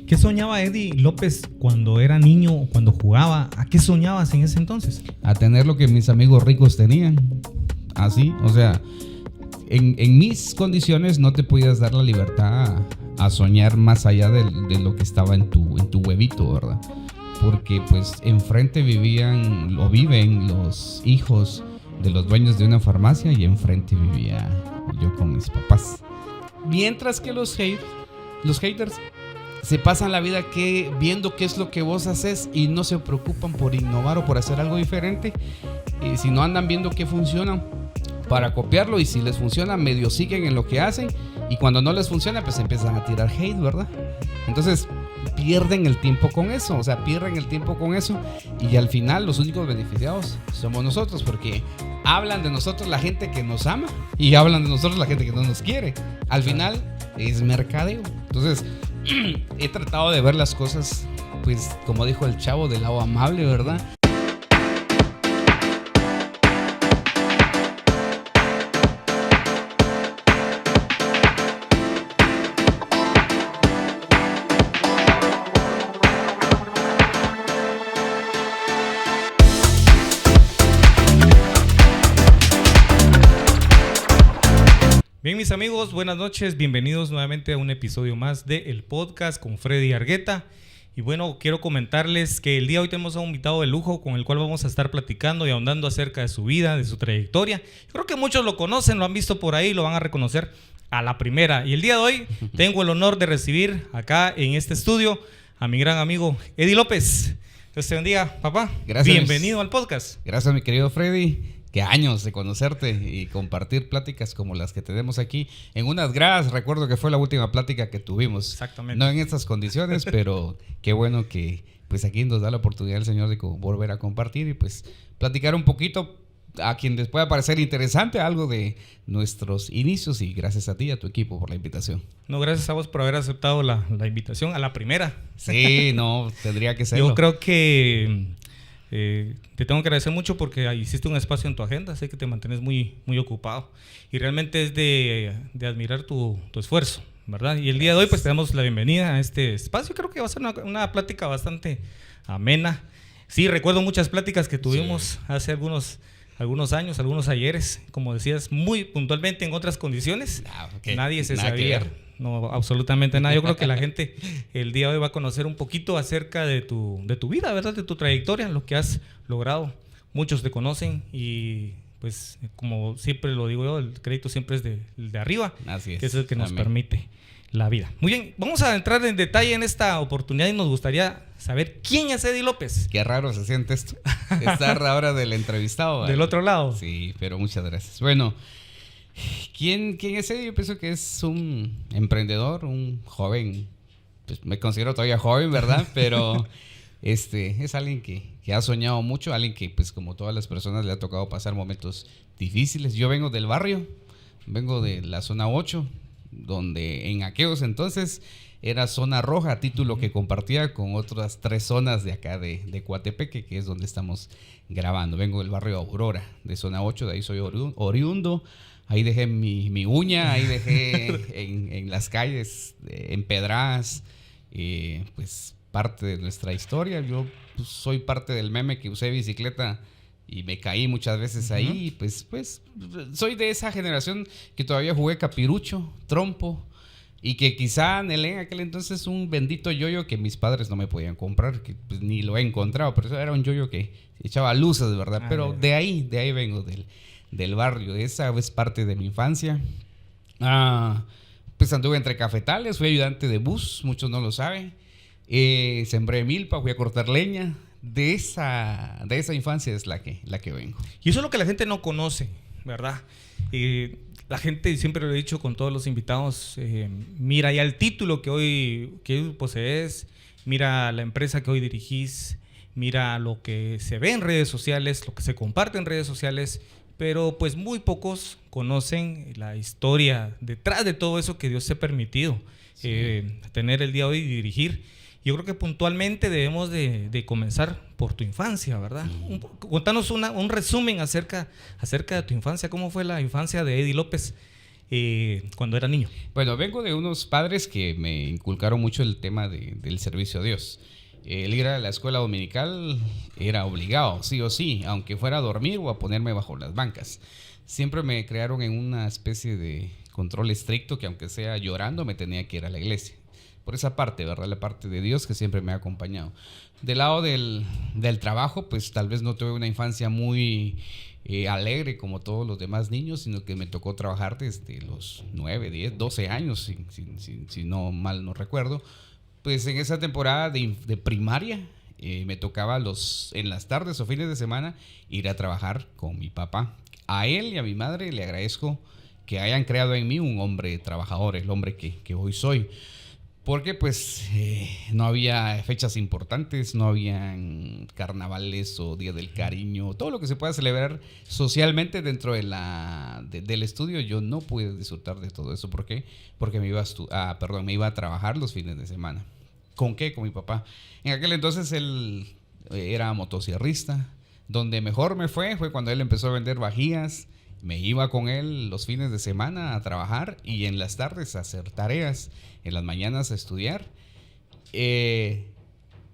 ¿Qué soñaba Eddie López cuando era niño o cuando jugaba? ¿A qué soñabas en ese entonces? A tener lo que mis amigos ricos tenían. Así, o sea, en mis condiciones no te podías dar la libertad a soñar más allá de lo que estaba en tu huevito, ¿verdad? Porque pues enfrente vivían o viven los hijos de los dueños de una farmacia y enfrente vivía yo con mis papás. Mientras que los haters se pasan la vida viendo qué es lo que vos haces y no se preocupan por innovar o por hacer algo diferente. Y si no andan viendo qué funciona para copiarlo, y si les funciona medio siguen en lo que hacen, y cuando no les funciona pues empiezan a tirar hate, ¿verdad? Entonces pierden el tiempo con eso, y al final los únicos beneficiados somos nosotros, porque hablan de nosotros la gente que nos ama y hablan de nosotros la gente que no nos quiere. Al final es mercadeo. Entonces he tratado de ver las cosas, pues como dijo el chavo, del lado amable, ¿verdad? Bien, mis amigos, buenas noches, bienvenidos nuevamente a un episodio más de El Podcast con Freddy Argueta. Y bueno, quiero comentarles que el día de hoy tenemos a un invitado de lujo con el cual vamos a estar platicando y ahondando acerca de su vida, de su trayectoria. Yo creo que muchos lo conocen, lo han visto por ahí, lo van a reconocer a la primera. Y el día de hoy tengo el honor de recibir acá en este estudio a mi gran amigo Eddie López. Dios te bendiga, papá. Gracias. Bienvenido al podcast. Gracias, mi querido Freddy. Qué años de conocerte y compartir pláticas como las que tenemos aquí en unas gradas. Recuerdo que fue la última plática que tuvimos. Exactamente. No en estas condiciones, pero qué bueno que pues aquí nos da la oportunidad el Señor de volver a compartir y pues platicar un poquito a quien les pueda parecer interesante algo de nuestros inicios, y gracias a ti y a tu equipo por la invitación. No, gracias a vos por haber aceptado la invitación a la primera. Sí, no, tendría que serlo. Yo creo que te tengo que agradecer mucho porque hiciste un espacio en tu agenda. Sé que te mantienes muy, muy ocupado y realmente es de admirar tu esfuerzo, ¿verdad? Y el día de hoy pues te damos la bienvenida a este espacio. Creo que va a ser una plática bastante amena. Sí, recuerdo muchas pláticas que tuvimos hace algunos años, algunos ayeres, como decías, muy puntualmente en otras condiciones. Nadie se sabía. No, absolutamente nada. Yo creo que la gente el día de hoy va a conocer un poquito acerca de tu vida, ¿verdad? De tu trayectoria, lo que has logrado. Muchos te conocen y pues como siempre lo digo yo, el crédito siempre es de arriba. Así es. Que es el que nos permite la vida. Muy bien, vamos a entrar en detalle en esta oportunidad y nos gustaría saber quién es Eddie López. Qué raro se siente esto, estar ahora del entrevistado. Del otro lado. Sí, pero muchas gracias. Bueno, ¿quién es Eddie? Yo pienso que es un emprendedor, un joven, pues me considero todavía joven, ¿verdad? Pero es alguien que ha soñado mucho, alguien que pues como todas las personas le ha tocado pasar momentos difíciles. Yo vengo del barrio, vengo de la zona 8, donde en aquellos entonces era zona roja, título que compartía con otras 3 zonas de acá de Coatepeque, que es donde estamos grabando. Vengo del barrio Aurora, de zona 8, de ahí soy oriundo. Ahí dejé mi uña, ahí dejé en las calles empedradas, pues parte de nuestra historia. Yo pues, soy parte del meme que usé bicicleta y me caí muchas veces ahí. Pues soy de esa generación que todavía jugué capirucho, trompo, y que quizá anhelé en aquel entonces un bendito yoyo que mis padres no me podían comprar, que pues, ni lo he encontrado, pero eso era un yoyo que echaba luces, ¿verdad? Pero de ahí vengo del barrio. Esa es parte de mi infancia. Pues anduve entre cafetales, fui ayudante de bus, muchos no lo saben. Sembré milpa, fui a cortar leña. De esa infancia es la que vengo. Y eso es lo que la gente no conoce, ¿verdad? La gente, siempre lo he dicho con todos los invitados, mira ya el título que hoy posees, mira la empresa que hoy dirigís, mira lo que se ve en redes sociales, lo que se comparte en redes sociales, pero pues muy pocos conocen la historia detrás de todo eso que Dios te ha permitido tener el día de hoy y dirigir. Yo creo que puntualmente debemos de comenzar por tu infancia, ¿verdad? Contanos un resumen acerca de tu infancia. ¿Cómo fue la infancia de Eddie López cuando era niño? Bueno, vengo de unos padres que me inculcaron mucho el tema del servicio a Dios. El ir a la escuela dominical era obligado, sí o sí, aunque fuera a dormir o a ponerme bajo las bancas. Siempre me crearon en una especie de control estricto que aunque sea llorando me tenía que ir a la iglesia. Por esa parte, ¿verdad? La parte de Dios que siempre me ha acompañado. Del lado del trabajo, pues tal vez no tuve una infancia muy alegre como todos los demás niños, sino que me tocó trabajar desde los 9, 10, 12 años, si no mal no recuerdo. Pues en esa temporada de primaria me tocaba en las tardes o fines de semana ir a trabajar con mi papá. A él y a mi madre le agradezco que hayan creado en mí un hombre trabajador, el hombre que hoy soy. Porque pues no había fechas importantes, no habían carnavales o Día del Cariño, todo lo que se pueda celebrar socialmente dentro del estudio, yo no pude disfrutar de todo eso. ¿Por qué? Porque me iba a trabajar los fines de semana. ¿Con qué? Con mi papá. En aquel entonces él era motosierrista. Donde mejor me fue cuando él empezó a vender vajillas. Me iba con él los fines de semana a trabajar y en las tardes a hacer tareas, en las mañanas a estudiar.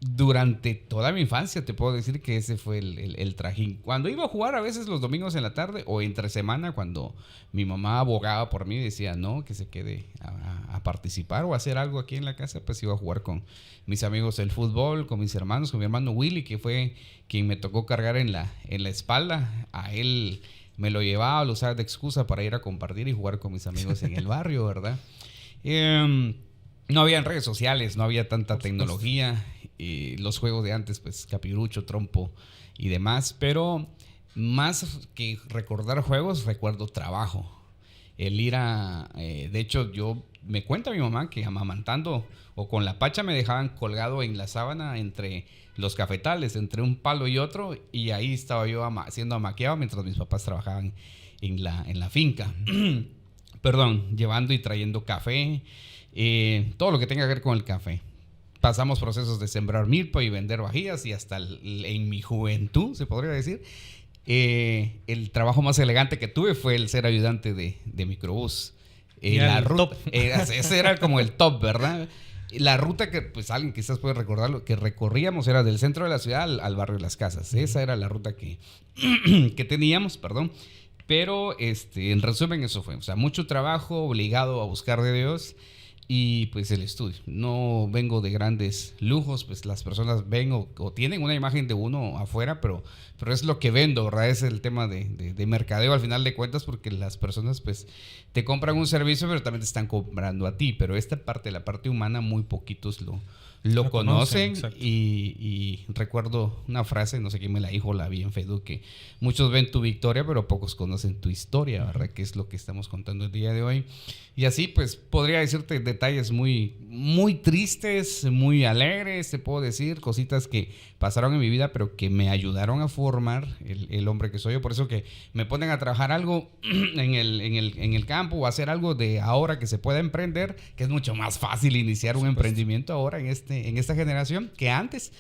Durante toda mi infancia te puedo decir que ese fue el trajín. Cuando iba a jugar a veces los domingos en la tarde o entre semana, cuando mi mamá abogaba por mí, decía no, que se quede a participar o a hacer algo aquí en la casa, pues iba a jugar con mis amigos el fútbol, con mis hermanos, con mi hermano Willy, que fue quien me tocó cargar en la espalda. A él me lo llevaba, lo usaba de excusa para ir a compartir y jugar con mis amigos en el barrio, ¿verdad? No había redes sociales, no había tanta tecnología. Los juegos de antes, pues capirucho, trompo y demás. Pero más que recordar juegos, recuerdo trabajo. El ir de hecho, me cuenta mi mamá que amamantando o con la pacha me dejaban colgado en la sábana entre los cafetales, entre un palo y otro, y ahí estaba yo siendo amaqueado mientras mis papás trabajaban en la finca. Perdón, llevando y trayendo café, todo lo que tenga que ver con el café. Pasamos procesos de sembrar milpa y vender vajillas, y hasta en mi juventud, se podría decir, el trabajo más elegante que tuve fue el ser ayudante de microbús. La ruta, ese era como el top, ¿verdad? La ruta que, pues alguien quizás puede recordarlo, que recorríamos era del centro de la ciudad al barrio de las Casas. Esa era la ruta que teníamos, perdón. Pero en resumen eso fue, o sea, mucho trabajo, obligado a buscar de Dios y pues el estudio. No vengo de grandes lujos, pues las personas ven o tienen una imagen de uno afuera, pero es lo que vendo, ¿verdad? Es el tema de mercadeo al final de cuentas, porque las personas pues te compran un servicio, pero también te están comprando a ti. Pero esta parte, la parte humana, muy poquitos lo conocen. Y recuerdo una frase, no sé quién me la dijo, la vi en Facebook, que muchos ven tu victoria, pero pocos conocen tu historia, ¿verdad? Que es lo que estamos contando el día de hoy. Y así, pues, podría decirte detalles muy, muy tristes, muy alegres, te puedo decir, cositas que pasaron en mi vida, pero que me ayudaron a formar el hombre que soy yo. Por eso que me ponen a trabajar algo en el campo o hacer algo de ahora que se pueda emprender, que es mucho más fácil iniciar un emprendimiento ahora en esta generación que antes.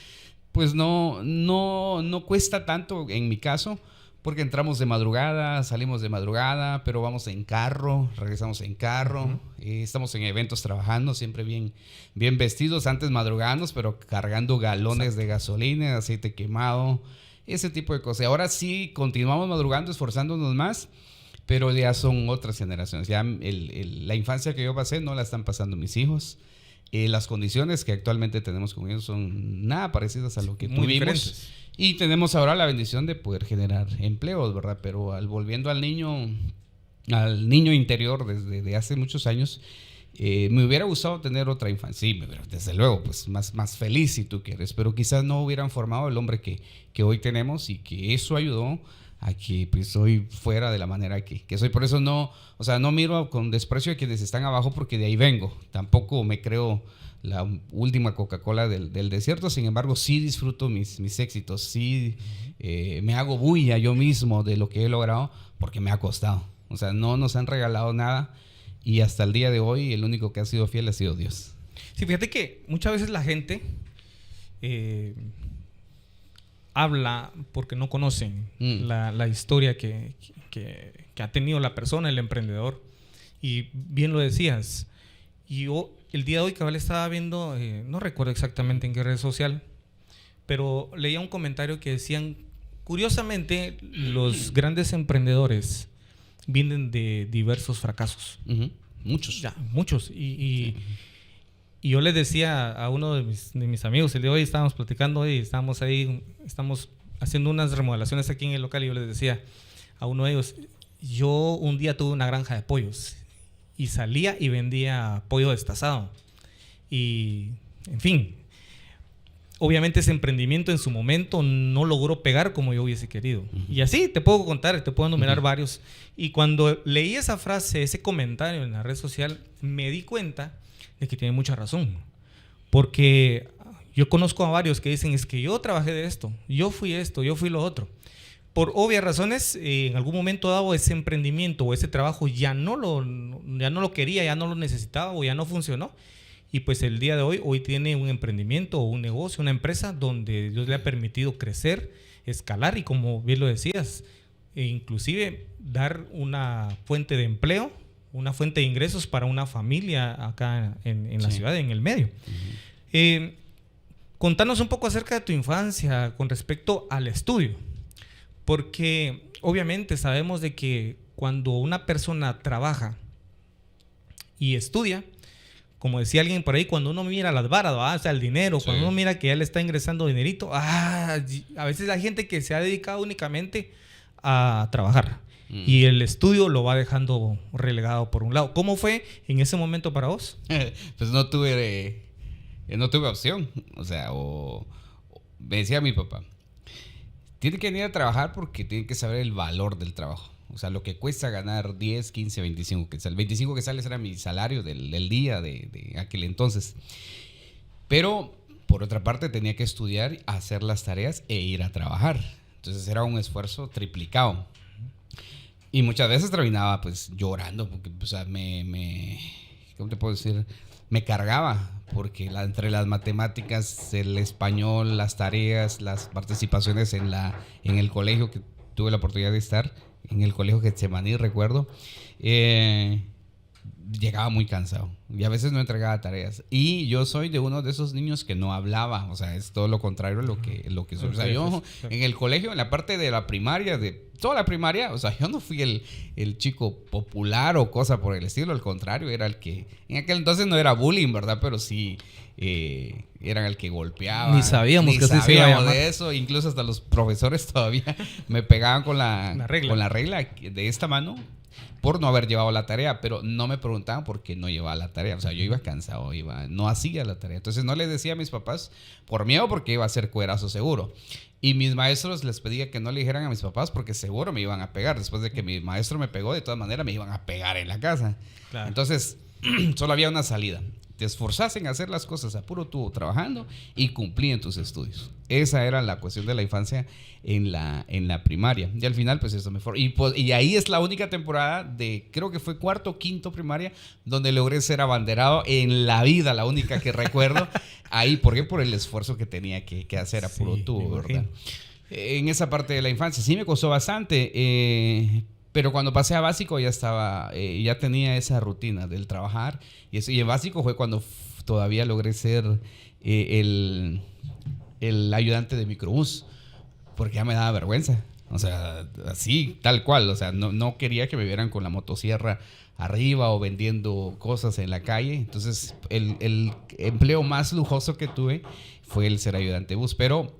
Pues no cuesta tanto en mi caso, porque entramos de madrugada, salimos de madrugada, pero vamos en carro, regresamos en carro, estamos en eventos trabajando, siempre bien vestidos, antes madrugando, pero cargando galones de gasolina, aceite quemado, ese tipo de cosas. Ahora sí continuamos madrugando, esforzándonos más, pero ya son otras generaciones. Ya la infancia que yo pasé no la están pasando mis hijos. Las condiciones que actualmente tenemos con ellos son nada parecidas a lo que tuvimos. Diferentes. Y tenemos ahora la bendición de poder generar empleos, ¿verdad? Pero volviendo al niño interior desde hace muchos años, me hubiera gustado tener otra infancia. Sí, desde luego, pues más feliz si tú quieres, pero quizás no hubieran formado el hombre que hoy tenemos, y que eso ayudó a que pues soy fuera de la manera que soy. Por eso no miro con desprecio a quienes están abajo, porque de ahí vengo. Tampoco me creo la última Coca-Cola del desierto. Sin embargo, sí disfruto mis éxitos, sí me hago bulla yo mismo de lo que he logrado, porque me ha costado. O sea, no nos han regalado nada, y hasta el día de hoy el único que ha sido fiel ha sido Dios. Sí, fíjate que muchas veces la gente habla porque no conocen la historia que ha tenido la persona, el emprendedor. Y bien lo decías. Y yo el día de hoy, cabal, estaba viendo, no recuerdo exactamente en qué red social, pero leía un comentario que decían, curiosamente, los grandes emprendedores vienen de diversos fracasos. Muchos. Ya, muchos. Y yo les decía a uno de mis amigos, el de hoy estábamos platicando y estamos haciendo unas remodelaciones aquí en el local, y yo les decía a uno de ellos, yo un día tuve una granja de pollos y salía y vendía pollo destazado. Y, en fin, obviamente ese emprendimiento en su momento no logró pegar como yo hubiese querido. Y así te puedo contar, te puedo enumerar varios. Y cuando leí esa frase, ese comentario en la red social, me di cuenta de que tiene mucha razón. Porque yo conozco a varios que dicen, es que yo trabajé de esto, yo fui lo otro. Por obvias razones, en algún momento dado ese emprendimiento o ese trabajo ya no lo quería, ya no lo necesitaba o ya no funcionó. Y pues el día de hoy tiene un emprendimiento o un negocio, una empresa donde Dios le ha permitido crecer, escalar y, como bien lo decías, inclusive dar una fuente de empleo, una fuente de ingresos para una familia acá en la ciudad, en el medio. Contanos un poco acerca de tu infancia con respecto al estudio, porque obviamente sabemos de que cuando una persona trabaja y estudia, como decía alguien por ahí, cuando uno mira las varas, o sea, el dinero, cuando uno mira que ya le está ingresando dinerito, a veces hay gente que se ha dedicado únicamente a trabajar y el estudio lo va dejando relegado por un lado. ¿Cómo fue en ese momento para vos? Pues no tuve opción. O sea, me decía mi papá, tiene que venir a trabajar porque tiene que saber el valor del trabajo. O sea, lo que cuesta ganar 10, 15, 25 quetzales. 25 quetzales era mi salario del día de aquel entonces. Pero, por otra parte, tenía que estudiar, hacer las tareas e ir a trabajar. Entonces era un esfuerzo triplicado. Y muchas veces terminaba pues llorando porque, o sea, ¿cómo te puedo decir? Me cargaba porque entre las matemáticas, el español, las tareas, las participaciones en el colegio, que tuve la oportunidad de estar en el colegio Getsemaní, recuerdo, llegaba muy cansado y a veces no entregaba tareas. Y yo soy de uno de esos niños que no hablaba, o sea, es todo lo contrario a lo que soy. O sea, yo en el colegio, en la parte de la primaria, de toda la primaria, o sea, yo no fui el chico popular o cosa por el estilo, al contrario, era el que, en aquel entonces no era bullying, ¿verdad? Pero sí, era el que golpeaba. Ni sabíamos que así se iba a llamar. De eso, incluso hasta los profesores todavía me pegaban con la regla de esta mano por no haber llevado la tarea, pero no me preguntaban por qué no llevaba la tarea. O sea, yo iba cansado, no hacía la tarea. Entonces no les decía a mis papás por miedo, porque iba a ser cuerazo seguro. Y mis maestros les pedía que no le dijeran a mis papás porque seguro me iban a pegar. Después de que mi maestro me pegó, de todas maneras me iban a pegar en la casa. Claro. Entonces, solo había una salida. Te esforzas en hacer las cosas a puro tubo, trabajando y cumplir en tus estudios. Esa era la cuestión de la infancia en la primaria. Y al final, pues eso me formó. Y ahí es la única temporada creo que fue cuarto o quinto primaria, donde logré ser abanderado en la vida, la única que recuerdo. Ahí, ¿por qué? Por el esfuerzo que tenía que hacer a puro tubo, ¿verdad? En esa parte de la infancia sí me costó bastante, pero cuando pasé a básico ya tenía esa rutina del trabajar. Y en básico fue cuando todavía logré ser el ayudante de microbús, porque ya me daba vergüenza. O sea, así, tal cual. O sea, no quería que me vieran con la motosierra arriba o vendiendo cosas en la calle. Entonces, el empleo más lujoso que tuve fue el ser ayudante de bus. Pero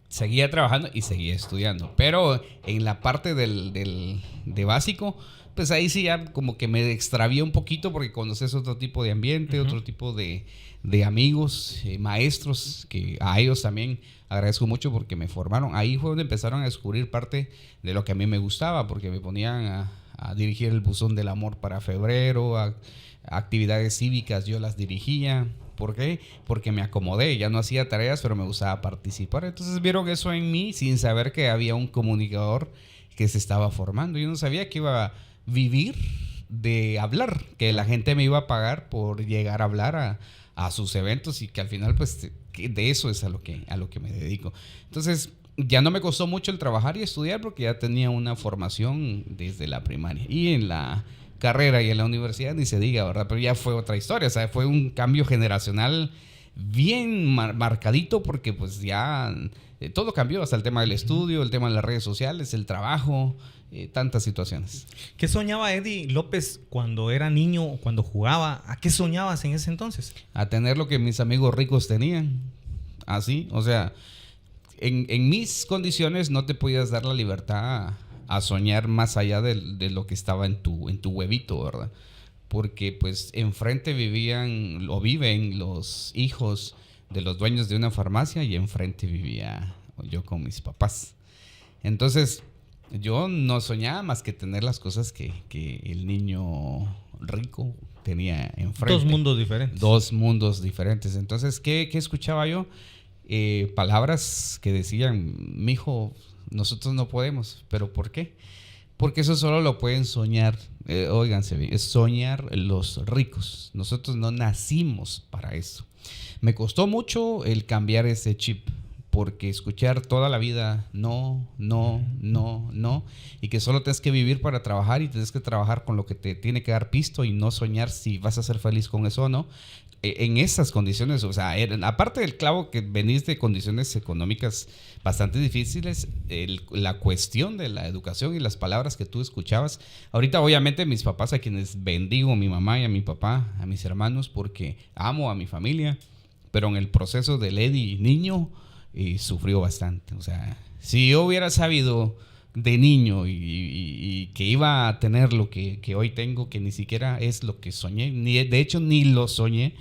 seguía trabajando y seguía estudiando. Pero en la parte de básico, pues ahí sí ya como que me extravié un poquito, porque conoces otro tipo de ambiente, otro tipo de amigos, maestros, que a ellos también agradezco mucho porque me formaron. Ahí fue donde empezaron a descubrir parte de lo que a mí me gustaba, porque me ponían a dirigir el buzón del amor para febrero, a actividades cívicas yo las dirigía. ¿Por qué? Porque me acomodé, ya no hacía tareas, pero me gustaba participar. Entonces vieron eso en mí sin saber que había un comunicador que se estaba formando. Yo no sabía que iba a vivir de hablar, que la gente me iba a pagar por llegar a hablar a sus eventos, y que al final pues de eso es a lo que me dedico. Entonces ya no me costó mucho el trabajar y estudiar, porque ya tenía una formación desde la primaria. Y en la carrera y en la universidad ni se diga, ¿verdad? Pero ya fue otra historia, o sea, fue un cambio generacional bien marcadito porque pues ya todo cambió, hasta el tema del estudio, el tema de las redes sociales, el trabajo, tantas situaciones. ¿Qué soñaba Eddie López cuando era niño, cuando jugaba? ¿A qué soñabas en ese entonces? A tener lo que mis amigos ricos tenían, así, o sea, en mis condiciones no te podías dar la libertad a soñar más allá de lo que estaba en tu huevito, ¿verdad? Porque pues enfrente vivían o viven los hijos de los dueños de una farmacia y enfrente vivía yo con mis papás. Entonces yo no soñaba más que tener las cosas que el niño rico tenía enfrente. Dos mundos diferentes. Dos mundos diferentes. Entonces, ¿qué escuchaba yo? Palabras que decían, mijo, nosotros no podemos. ¿Pero por qué? Porque eso solo lo pueden soñar, óiganse bien, es soñar los ricos. Nosotros no nacimos para eso. Me costó mucho el cambiar ese chip, porque escuchar toda la vida no, y que solo tienes que vivir para trabajar y tienes que trabajar con lo que te tiene que dar pisto y no soñar si vas a ser feliz con eso o no. En esas condiciones, o sea, aparte del clavo que venís de condiciones económicas bastante difíciles, la cuestión de la educación y las palabras que tú escuchabas. Ahorita obviamente mis papás, a quienes bendigo, a mi mamá y a mi papá, a mis hermanos, porque amo a mi familia, pero en el proceso del Eddie niño sufrió bastante. O sea, si yo hubiera sabido de niño y que iba a tener lo que hoy tengo, que ni siquiera es lo que soñé, de hecho ni lo soñé,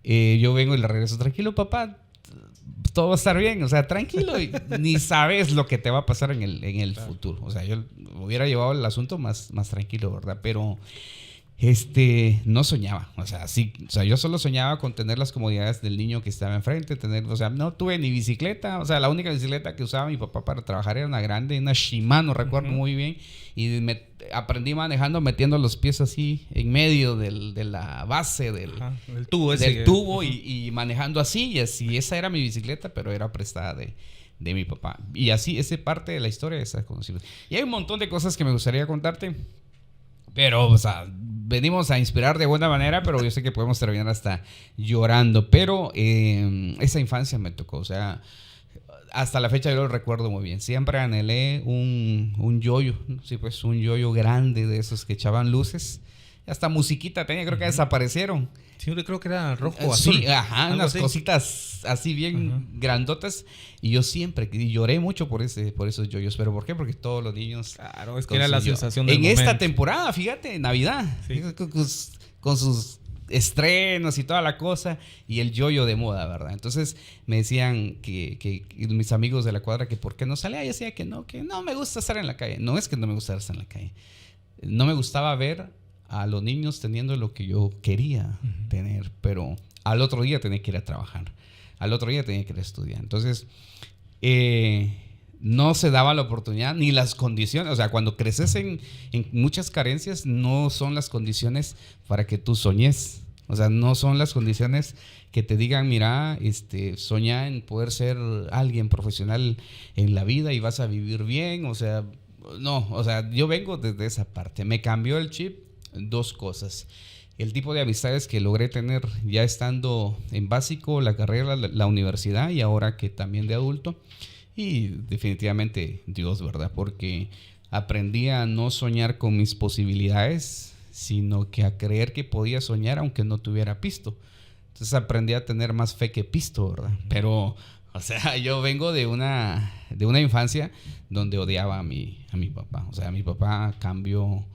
yo vengo y le regreso, tranquilo papá, todo va a estar bien, o sea, tranquilo, y ni sabes lo que te va a pasar en el futuro. O sea, yo hubiera llevado el asunto más tranquilo, ¿verdad? Pero no soñaba, o sea, sí, o sea, yo solo soñaba con tener las comodidades del niño que estaba enfrente, o sea, no tuve ni bicicleta, o sea, la única bicicleta que usaba mi papá para trabajar era una grande, una Shimano, recuerdo muy bien, y aprendí manejando metiendo los pies así en medio de la base del tubo ese, del tubo y manejando así, y así, esa era mi bicicleta, pero era prestada de mi papá, y así, esa parte de la historia está conocida. Y hay un montón de cosas que me gustaría contarte, pero, o sea, venimos a inspirar de buena manera, pero yo sé que podemos terminar hasta llorando. Pero esa infancia me tocó, o sea, hasta la fecha yo lo recuerdo muy bien. Siempre anhelé un yoyo, sí, pues un yoyo grande de esos que echaban luces. Hasta musiquita tenía, creo que desaparecieron. Sí, yo creo que era rojo o azul. Sí, ajá, unas cositas así bien grandotas. Y yo siempre lloré mucho por esos yoyos. ¿Pero por qué? Porque todos los niños... Claro, es que era la sensación del en momento. esta temporada, fíjate, Navidad, sí, con sus estrenos y toda la cosa, y el yoyo de moda, ¿verdad? Entonces me decían que mis amigos de la cuadra que por qué no salía. Y decía que no me gusta estar en la calle. No es que no me gustara estar en la calle. No me gustaba ver a los niños teniendo lo que yo quería tener, pero al otro día tenía que ir a trabajar, al otro día tenía que ir a estudiar. Entonces no se daba la oportunidad ni las condiciones. O sea, cuando creces en muchas carencias, no son las condiciones para que tú soñes. O sea, no son las condiciones que te digan, mira, soñá en poder ser alguien profesional en la vida y vas a vivir bien. O sea, no, o sea, yo vengo desde esa parte. Me cambió el chip. Dos cosas: el tipo de amistades que logré tener ya estando en básico, la carrera, la universidad, y ahora que también de adulto, y definitivamente Dios, ¿verdad? Porque aprendí a no soñar con mis posibilidades, sino que a creer que podía soñar aunque no tuviera pisto. Entonces aprendí a tener más fe que pisto, ¿verdad? Pero, o sea, yo vengo de una infancia donde odiaba a mi papá. O sea, mi papá cambió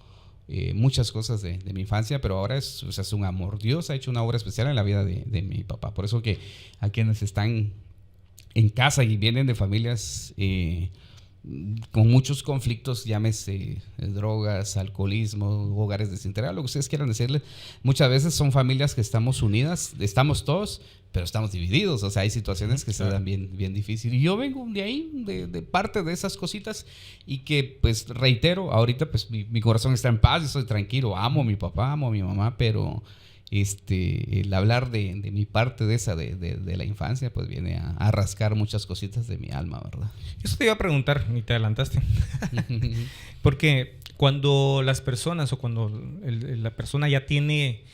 muchas cosas de mi infancia, pero ahora es un amor. Dios ha hecho una obra especial en la vida de mi papá. Por eso que a quienes están en casa y vienen de familias con muchos conflictos, llámese drogas, alcoholismo, hogares desintegrados, lo que ustedes quieran decirle, muchas veces son familias que estamos unidas, estamos todos, pero estamos divididos. O sea, hay situaciones que se dan bien difíciles. Y yo vengo de ahí, de parte de esas cositas, y que, pues, reitero, ahorita pues mi corazón está en paz, estoy tranquilo, amo a mi papá, amo a mi mamá, pero el hablar de mi parte de esa, de la infancia, pues viene a rascar muchas cositas de mi alma, ¿verdad? Eso te iba a preguntar, y te adelantaste. Porque cuando las personas o cuando la persona ya tiene,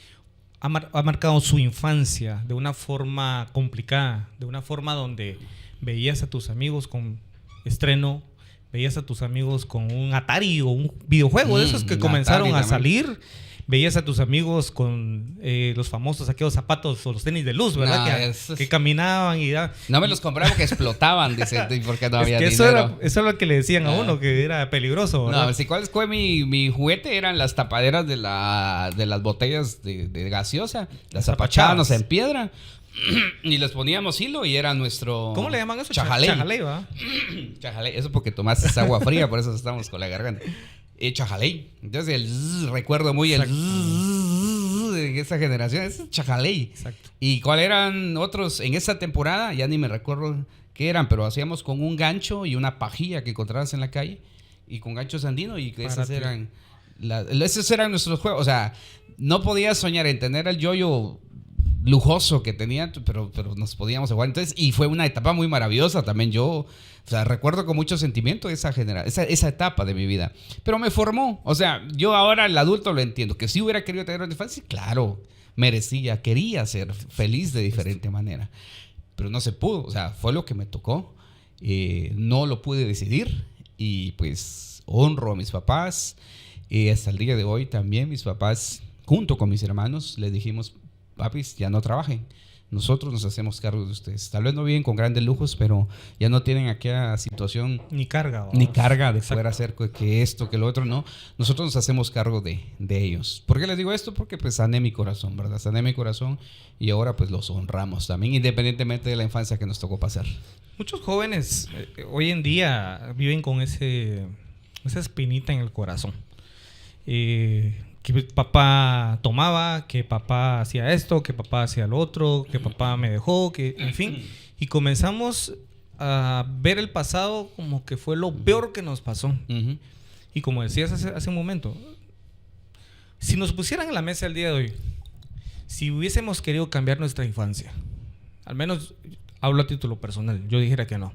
ha marcado su infancia de una forma complicada, de una forma donde veías a tus amigos con estreno, veías a tus amigos con un Atari o un videojuego de esos que comenzaron a salir. Veías a tus amigos con los famosos aquellos zapatos o los tenis de luz, ¿verdad? Que caminaban y ya. No me los compraba porque explotaban, dice, porque no había eso dinero. Eso era lo que le decían a uno, que era peligroso, ¿verdad? No, si cuál fue mi juguete, eran las tapaderas de las botellas de gaseosa. Las apachábamos en piedra y les poníamos hilo y era nuestro... ¿Cómo le llaman eso? Chajaley. Chajaley, ¿verdad? Chajaley, eso porque tomaste agua fría, por eso estamos con la garganta. Chajaley. Entonces recuerdo muy el de esa generación, es Chajaley. Exacto. ¿Y cuáles eran otros en esa temporada? Ya ni me recuerdo qué eran, pero hacíamos con un gancho y una pajilla que encontrabas en la calle y con gancho sandino y esos eran nuestros juegos. O sea, no podías soñar en tener el yoyo lujoso que tenía, pero nos podíamos jugar. Entonces, y fue una etapa muy maravillosa también. Yo, o sea, recuerdo con mucho sentimiento esa etapa de mi vida. Pero me formó. O sea, yo ahora el adulto lo entiendo. Que si hubiera querido tener una infancia, claro, quería ser feliz de diferente manera. Pero no se pudo. O sea, fue lo que me tocó. No lo pude decidir. Y pues honro a mis papás. Hasta el día de hoy también mis papás, junto con mis hermanos, les dijimos: papis, ya no trabajen. Nosotros nos hacemos cargo de ustedes. Tal vez no viven con grandes lujos, pero ya no tienen aquella situación. Ni carga. Ni carga de poder hacer que esto, que lo otro, no. Nosotros nos hacemos cargo de ellos. ¿Por qué les digo esto? Porque pues sané mi corazón, ¿verdad? Sané mi corazón y ahora pues los honramos también, independientemente de la infancia que nos tocó pasar. Muchos jóvenes hoy en día viven con esa espinita en el corazón. Que papá tomaba, que papá hacía esto, que papá hacía lo otro, que papá me dejó, que en fin. Y comenzamos a ver el pasado como que fue lo peor que nos pasó. Uh-huh. Y como decías hace un momento, si nos pusieran en la mesa el día de hoy, si hubiésemos querido cambiar nuestra infancia, al menos hablo a título personal, yo dijera que no.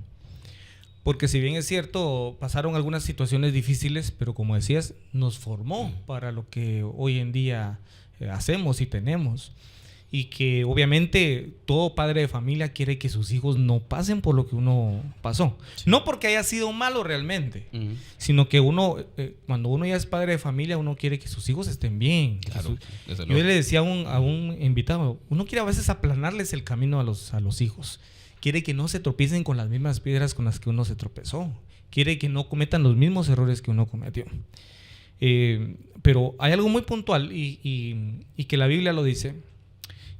Porque si bien es cierto, pasaron algunas situaciones difíciles, pero como decías, nos formó para lo que hoy en día hacemos y tenemos. Y que obviamente todo padre de familia quiere que sus hijos no pasen por lo que uno pasó. Sí. No porque haya sido malo realmente, uh-huh, sino que uno, cuando uno ya es padre de familia, uno quiere que sus hijos estén bien. Claro, yo le decía a un invitado, uno quiere a veces aplanarles el camino a los hijos. Quiere que no se tropiecen con las mismas piedras con las que uno se tropezó. Quiere que no cometan los mismos errores que uno cometió. Pero hay algo muy puntual y que la Biblia lo dice,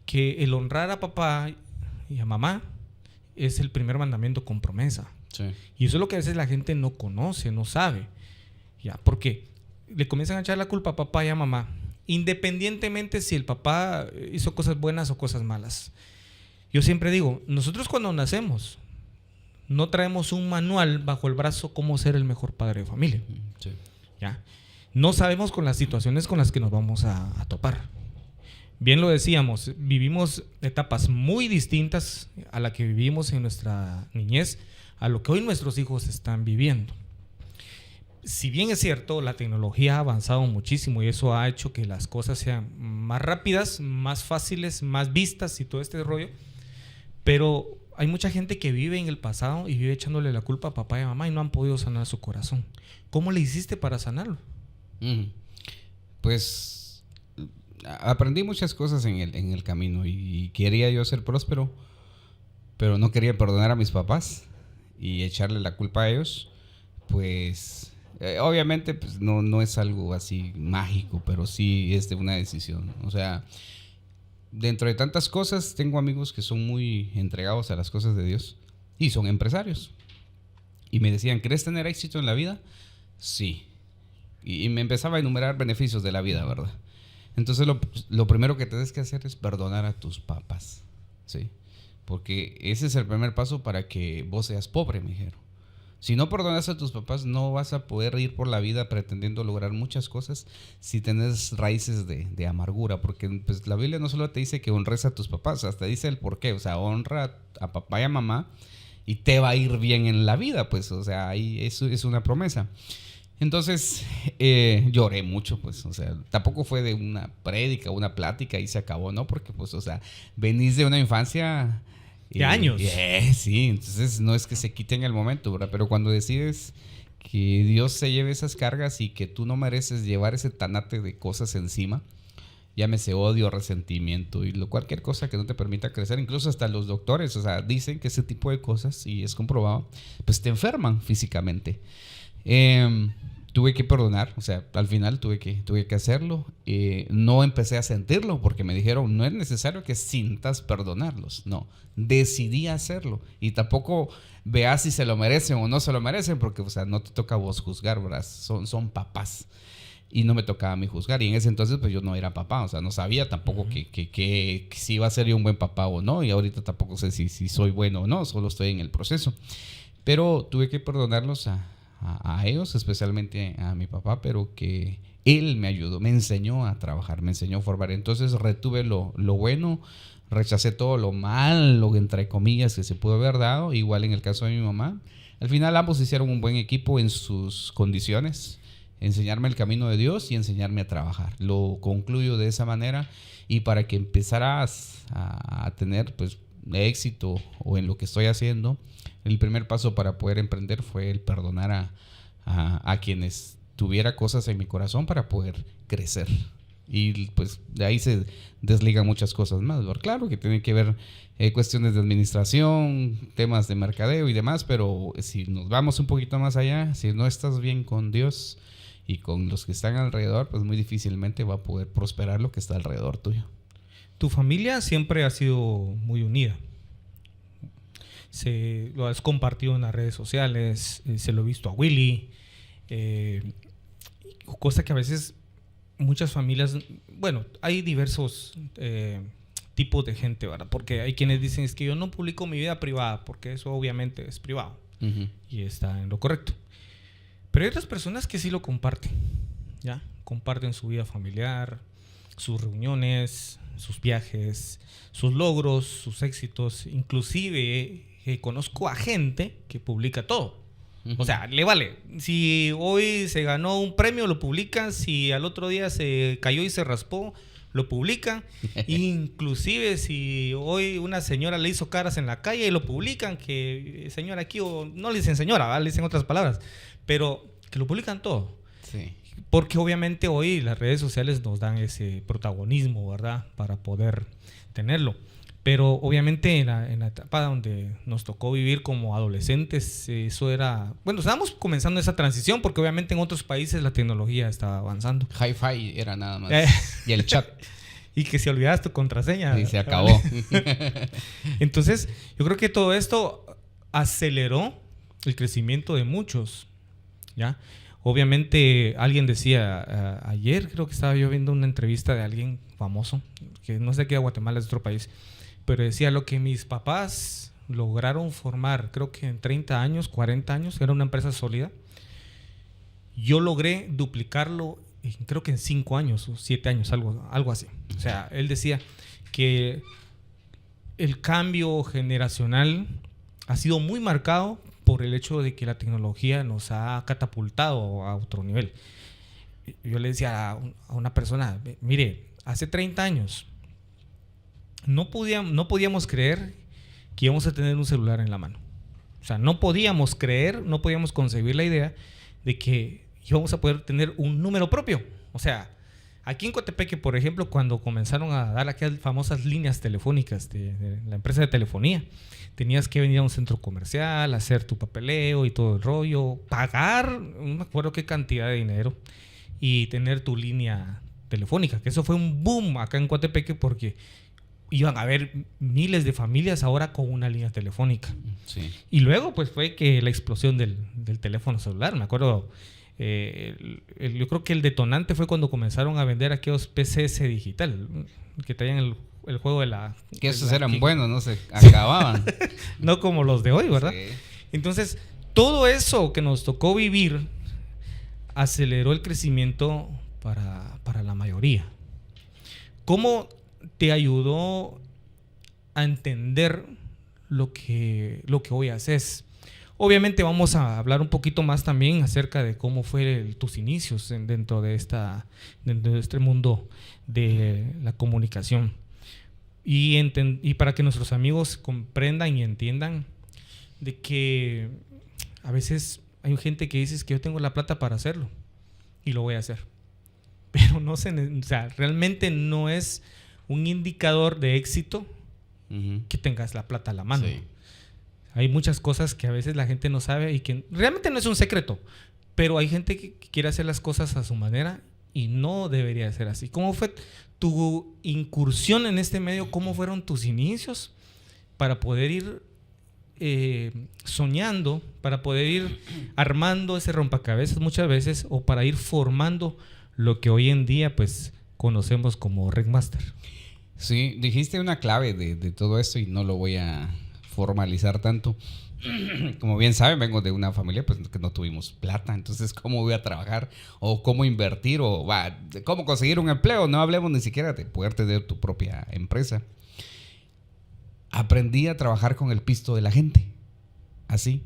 que el honrar a papá y a mamá es el primer mandamiento con promesa. Sí. Y eso es lo que a veces la gente no conoce, no sabe. ¿Ya? Porque le comienzan a echar la culpa a papá y a mamá, independientemente si el papá hizo cosas buenas o cosas malas. Yo siempre digo, nosotros cuando nacemos no traemos un manual bajo el brazo cómo ser el mejor padre de familia. Sí. ¿Ya? No sabemos con las situaciones con las que nos vamos a topar. Bien lo decíamos, vivimos etapas muy distintas a la que vivimos en nuestra niñez, a lo que hoy nuestros hijos están viviendo. Si bien es cierto, la tecnología ha avanzado muchísimo y eso ha hecho que las cosas sean más rápidas, más fáciles, más vistas y todo este rollo, pero hay mucha gente que vive en el pasado y vive echándole la culpa a papá y a mamá y no han podido sanar su corazón. ¿Cómo le hiciste para sanarlo? Pues aprendí muchas cosas en el camino y quería yo ser próspero, pero no quería perdonar a mis papás y echarle la culpa a ellos. Pues obviamente pues, no es algo así mágico, pero sí es de una decisión. O sea, dentro de tantas cosas, tengo amigos que son muy entregados a las cosas de Dios y son empresarios. Y me decían, ¿querés tener éxito en la vida? Sí. Y me empezaba a enumerar beneficios de la vida, ¿verdad? Entonces lo primero que tienes que hacer es perdonar a tus papás, ¿sí? Porque ese es el primer paso para que vos seas pobre, me dijeron. Si no perdonas a tus papás, no vas a poder ir por la vida pretendiendo lograr muchas cosas si tenés raíces de amargura. Porque pues, la Biblia no solo te dice que honres a tus papás, hasta dice el por qué. O sea, honra a papá y a mamá y te va a ir bien en la vida. Pues, o sea, ahí eso es una promesa. Entonces, lloré mucho, pues, o sea, tampoco fue de una prédica, una plática y se acabó, ¿no? Porque, pues, o sea, venís de una infancia... De años. Sí, entonces no es que se quite en el momento, ¿verdad? Pero cuando decides que Dios se lleve esas cargas y que tú no mereces llevar ese tanate de cosas encima, llámese odio, resentimiento y cualquier cosa que no te permita crecer, incluso hasta los doctores, o sea, dicen que ese tipo de cosas, y es comprobado, pues te enferman físicamente. Tuve que perdonar, o sea, al final tuve que hacerlo. No empecé a sentirlo porque me dijeron, no es necesario que sintas perdonarlos. No, decidí hacerlo. Y tampoco veas si se lo merecen o no se lo merecen, porque, o sea, no te toca a vos juzgar, ¿verdad? Son papás. Y no me tocaba a mí juzgar. Y en ese entonces, pues yo no era papá, o sea, no sabía tampoco que si iba a ser yo un buen papá o no. Y ahorita tampoco sé si soy bueno o no, solo estoy en el proceso. Pero tuve que perdonarlos a ellos, especialmente a mi papá, pero que él me ayudó, me enseñó a trabajar, me enseñó a formar. Entonces retuve lo bueno, rechacé todo lo malo, entre comillas, que se pudo haber dado. Igual en el caso de mi mamá, al final ambos hicieron un buen equipo en sus condiciones, enseñarme el camino de Dios y enseñarme a trabajar. Lo concluyo de esa manera, y para que empezaras a tener, pues, éxito o en lo que estoy haciendo, el primer paso para poder emprender fue el perdonar a quienes tuviera cosas en mi corazón para poder crecer. Y pues de ahí se desligan muchas cosas más. Claro que tiene que ver cuestiones de administración, temas de mercadeo y demás, pero si nos vamos un poquito más allá, si no estás bien con Dios y con los que están alrededor, pues muy difícilmente va a poder prosperar lo que está alrededor tuyo. Tu familia siempre ha sido muy unida. Lo has compartido en las redes sociales, se lo he visto a Willy, cosa que a veces muchas familias, bueno, hay diversos tipos de gente, ¿verdad? Porque hay quienes dicen, es que yo no publico mi vida privada, porque eso obviamente es privado, y está en lo correcto. Pero hay otras personas que sí lo comparten, ¿ya? Comparten su vida familiar, sus reuniones, sus viajes, sus logros, sus éxitos. Inclusive conozco a gente que publica todo. O sea, le vale. Si hoy se ganó un premio, lo publica. Si al otro día se cayó y se raspó, lo publica. Inclusive si hoy una señora le hizo caras en la calle, y lo publican, que señora aquí, o no le dicen señora, ¿vale? Le dicen otras palabras, pero que lo publican todo. Sí. Porque obviamente hoy las redes sociales nos dan ese protagonismo, ¿verdad? Para poder tenerlo. Pero obviamente en la etapa donde nos tocó vivir como adolescentes, eso era... Bueno, estábamos comenzando esa transición porque obviamente en otros países la tecnología estaba avanzando. Hi-Fi era nada más. Y el chat. Y que si olvidas tu contraseña. Y se acabó. Entonces, yo creo que todo esto aceleró el crecimiento de muchos, ¿ya? Obviamente, alguien decía, ayer creo que estaba yo viendo una entrevista de alguien famoso, que no sé qué de Guatemala, es de otro país, pero decía, lo que mis papás lograron formar, creo que en 30 años, 40 años, era una empresa sólida, yo logré duplicarlo, creo que en 5 años o 7 años, algo así. O sea, él decía que el cambio generacional ha sido muy marcado por el hecho de que la tecnología nos ha catapultado a otro nivel. Yo le decía a una persona, mire, hace 30 años no podíamos creer que íbamos a tener un celular en la mano. O sea, no podíamos concebir la idea de que íbamos a poder tener un número propio. O sea, aquí en Coatepeque, por ejemplo, cuando comenzaron a dar aquellas famosas líneas telefónicas de la empresa de telefonía, tenías que venir a un centro comercial, hacer tu papeleo y todo el rollo, pagar, no me acuerdo qué cantidad de dinero, y tener tu línea telefónica, que eso fue un boom acá en Coatepeque porque iban a haber miles de familias ahora con una línea telefónica. Sí. Y luego pues fue que la explosión del teléfono celular, me acuerdo, yo creo que el detonante fue cuando comenzaron a vender aquellos PCs digital, que traían el juego de la... Que esos eran buenos, no se acababan. No como los de hoy, ¿verdad? Sí. Entonces, todo eso que nos tocó vivir aceleró el crecimiento para la mayoría. ¿Cómo te ayudó a entender lo que hoy haces? Obviamente vamos a hablar un poquito más también acerca de cómo fue tus inicios dentro de este mundo de la comunicación. Y para que nuestros amigos comprendan y entiendan de que a veces hay gente que dice que yo tengo la plata para hacerlo y lo voy a hacer. Pero o sea, realmente no es un indicador de éxito que tengas la plata a la mano. Sí. Hay muchas cosas que a veces la gente no sabe y que realmente no es un secreto, pero hay gente que quiere hacer las cosas a su manera y no debería ser así. ¿Cómo fue tu incursión en este medio? ¿Cómo fueron tus inicios para poder ir soñando, para poder ir armando ese rompecabezas muchas veces, o para ir formando lo que hoy en día pues conocemos como Ringmaster? Sí, dijiste una clave de todo esto y no lo voy a formalizar tanto. Como bien saben, vengo de una familia pues que no tuvimos plata, entonces cómo voy a trabajar o cómo invertir o cómo conseguir un empleo. No hablemos ni siquiera de poder tener tu propia empresa. Aprendí a trabajar con el pisto de la gente, así.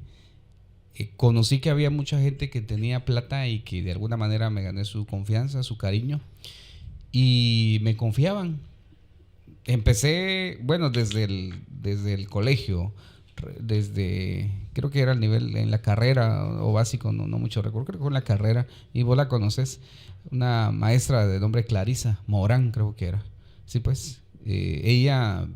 Conocí que había mucha gente que tenía plata y que de alguna manera me gané su confianza, su cariño, y me confiaban. Empecé, bueno, desde el colegio, creo que era el nivel en la carrera o básico, no mucho recuerdo, creo que fue en la carrera, y vos la conoces, una maestra de nombre Clarisa Morán, creo que era. Sí, pues, ella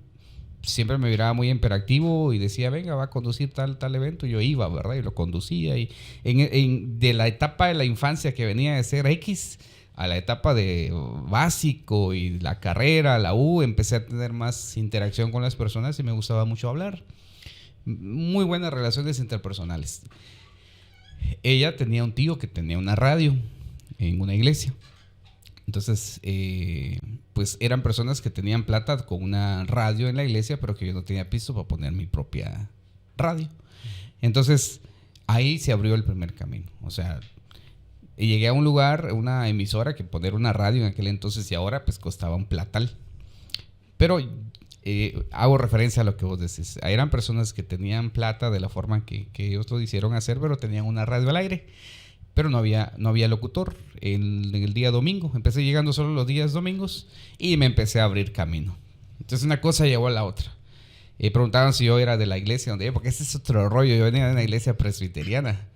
siempre me miraba muy imperactivo y decía, venga, va a conducir tal evento. Yo iba, ¿verdad? Y lo conducía. Y de la etapa de la infancia que venía de ser X a la etapa de básico y la carrera, la U, empecé a tener más interacción con las personas y me gustaba mucho hablar. Muy buenas relaciones interpersonales. Ella tenía un tío que tenía una radio en una iglesia. Entonces, pues eran personas que tenían plata con una radio en la iglesia, pero que yo no tenía piso para poner mi propia radio. Entonces, ahí se abrió el primer camino. O sea, llegué a un lugar, una emisora, que poner una radio en aquel entonces y ahora pues costaba un platal. Pero hago referencia a lo que vos decís. Eran personas que tenían plata de la forma que ellos lo hicieron hacer, pero tenían una radio al aire. Pero no había locutor en el día domingo. Empecé llegando solo los días domingos y me empecé a abrir camino. Entonces una cosa llevó a la otra. Preguntaban si yo era de la iglesia donde porque ese es otro rollo. Yo venía de una iglesia presbiteriana.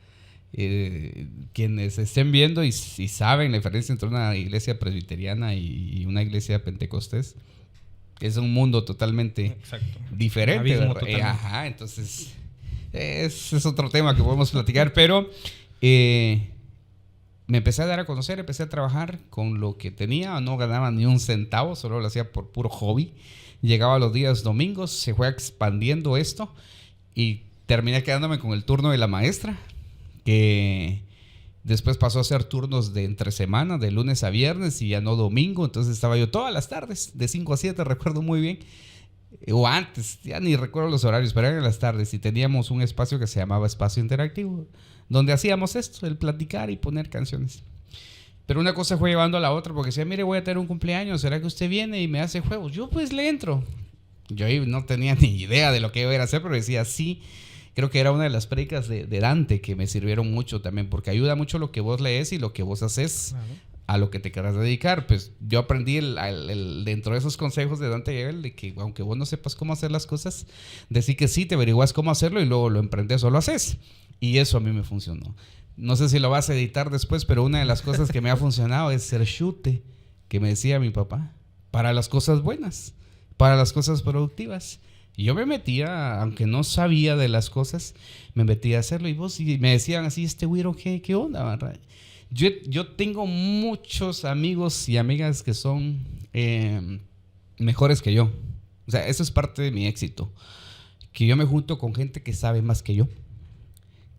Quienes estén viendo y saben la diferencia entre una iglesia presbiteriana y una iglesia pentecostés, es un mundo totalmente diferente. Ajá, entonces ese es otro tema que podemos platicar, pero me empecé a dar a conocer, empecé a trabajar con lo que tenía, no ganaba ni un centavo, solo lo hacía por puro hobby. Llegaba los días domingos, se fue expandiendo esto y terminé quedándome con el turno de la maestra, que después pasó a hacer turnos de entre semana, de lunes a viernes y ya no domingo. Entonces estaba yo todas las tardes, de 5 a 7, recuerdo muy bien. O antes, ya ni recuerdo los horarios, pero eran en las tardes y teníamos un espacio que se llamaba Espacio Interactivo, donde hacíamos esto, el platicar y poner canciones. Pero una cosa fue llevando a la otra, porque decía, mire, voy a tener un cumpleaños, ¿será que usted viene y me hace juegos? Yo pues le entro. Yo no tenía ni idea de lo que iba a hacer, pero decía sí. Creo que era una de las prédicas de Dante que me sirvieron mucho también, porque ayuda mucho lo que vos lees y lo que vos haces a lo que te querrás dedicar. Pues yo aprendí dentro de esos consejos de Dante Gebel, de que aunque vos no sepas cómo hacer las cosas, decir que sí, te averiguas cómo hacerlo y luego lo emprendes o lo haces. Y eso a mí me funcionó. No sé si lo vas a editar después, pero una de las cosas que me ha funcionado es ser chute, que me decía mi papá, para las cosas buenas, para las cosas productivas. Y yo me metía, aunque no sabía de las cosas, me metía a hacerlo. Y me decían así, güiro, ¿qué onda, verdad? Yo tengo muchos amigos y amigas que son mejores que yo. O sea, eso es parte de mi éxito. Que yo me junto con gente que sabe más que yo.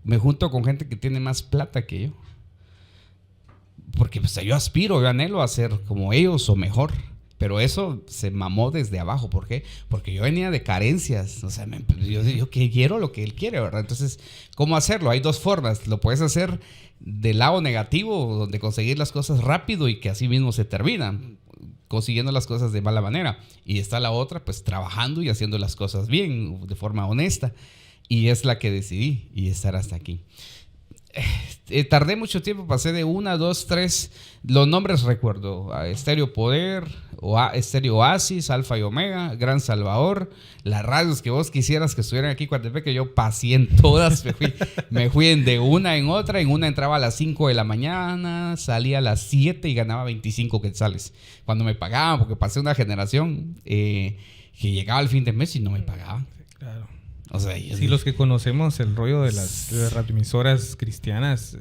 Me junto con gente que tiene más plata que yo. Porque pues, yo anhelo a ser como ellos o mejor. Pero eso se mamó desde abajo. ¿Por qué? Porque yo venía de carencias. O sea, yo quiero lo que él quiere, ¿verdad? Entonces, ¿cómo hacerlo? Hay dos formas. Lo puedes hacer del lado negativo, donde conseguir las cosas rápido y que así mismo se terminan, consiguiendo las cosas de mala manera. Y está la otra, pues trabajando y haciendo las cosas bien, de forma honesta. y es la que decidí y estar hasta aquí. Tardé mucho tiempo, pasé de 1, 2, 3, los nombres recuerdo: Estéreo Poder, Estéreo Oasis, Alfa y Omega, Gran Salvador, las radios que vos quisieras que estuvieran aquí en Coatepec, que yo pasé en todas, me fui de una en otra. En una entraba a las 5 de la mañana, salía a las 7 y ganaba 25 quetzales cuando me pagaban, porque pasé una generación que llegaba al fin de mes y no me pagaban. Claro. O sea, sí, los que conocemos el rollo de las radioemisoras cristianas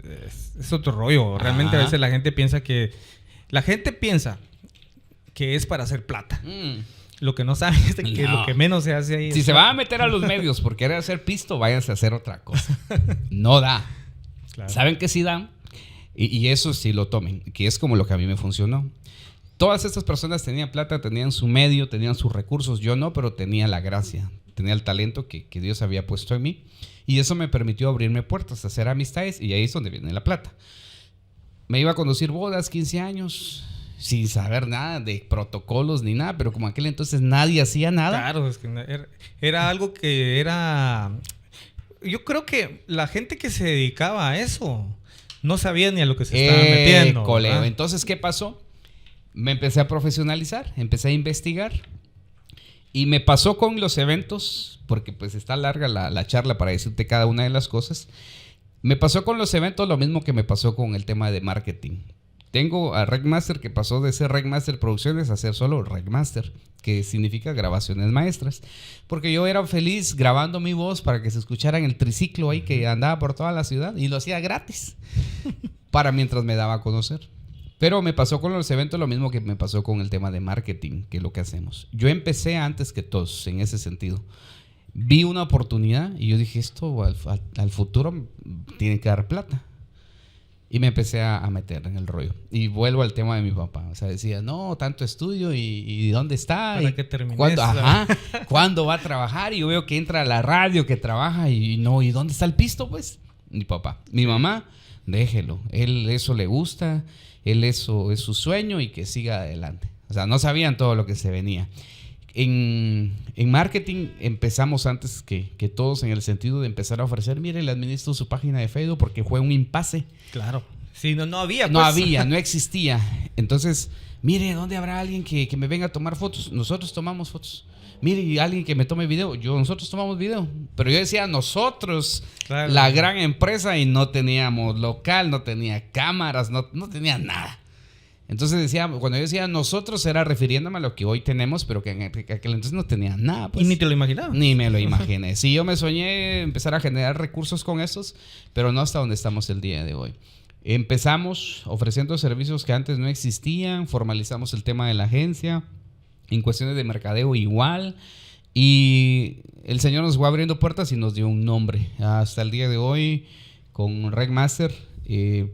es otro rollo. Realmente a veces la gente piensa que es para hacer plata. Lo que no saben es que lo que menos se hace ahí. Si se van a meter a los medios por querer hacer pisto, váyanse a hacer otra cosa. No da. Claro. ¿Saben que sí dan? Y eso sí lo tomen, que es como lo que a mí me funcionó. Todas estas personas tenían plata, tenían su medio, tenían sus recursos. Yo no, pero tenía la gracia, tenía el talento que Dios había puesto en mí. Y eso me permitió abrirme puertas, hacer amistades, y ahí es donde viene la plata. Me iba a conducir bodas, 15 años, sin saber nada de protocolos ni nada, pero como aquel entonces nadie hacía nada. Claro, es que era algo que era... Yo creo que la gente que se dedicaba a eso no sabía ni a lo que se estaban metiendo. Coleo. Entonces, ¿qué pasó? Me empecé a profesionalizar, empecé a investigar. Y me pasó con los eventos, porque pues está larga la charla para decirte cada una de las cosas. Me pasó con los eventos lo mismo que me pasó con el tema de marketing. Tengo a Regmaster, que pasó de ser Regmaster Producciones a ser solo Regmaster, que significa grabaciones maestras. Porque yo era feliz grabando mi voz para que se escuchara en el triciclo ahí que andaba por toda la ciudad, y lo hacía gratis para mientras me daba a conocer. Pero me pasó con los eventos lo mismo que me pasó con el tema de marketing, que es lo que hacemos. Yo empecé antes que todos en ese sentido. Vi una oportunidad y yo dije, esto al futuro tiene que dar plata. Y me empecé a meter en el rollo. Y vuelvo al tema de mi papá. O sea, decía, no, tanto estudio y ¿dónde está? Para que termines. ¿Cuándo va a trabajar? Y yo veo que entra a la radio, que trabaja y no, ¿y dónde está el pisto? Pues mi papá. Mi mamá, déjelo. Él eso le gusta. Él eso es su sueño y que siga adelante. O sea, no sabían todo lo que se venía. En marketing empezamos antes que todos, en el sentido de empezar a ofrecer, mire, le administro su página de Facebook, porque fue un impasse. Claro. Sí, no había. Pues. No existía. Entonces, mire, ¿dónde habrá alguien que me venga a tomar fotos? Nosotros tomamos fotos. Mire, alguien que me tome video. Nosotros tomamos video. Pero yo decía nosotros, claro, la gran empresa, y no teníamos local, no tenía cámaras, no tenía nada. Entonces decía, cuando yo decía nosotros, era refiriéndome a lo que hoy tenemos, pero que en aquel entonces no tenía nada. Pues. ¿Y ni te lo imaginabas? Ni me lo imaginé. Sí, yo me soñé empezar a generar recursos con estos, pero no hasta donde estamos el día de hoy. Empezamos ofreciendo servicios que antes no existían, formalizamos el tema de la agencia, en cuestiones de mercadeo igual, y el Señor nos fue abriendo puertas y nos dio un nombre. Hasta el día de hoy, con Regmaster,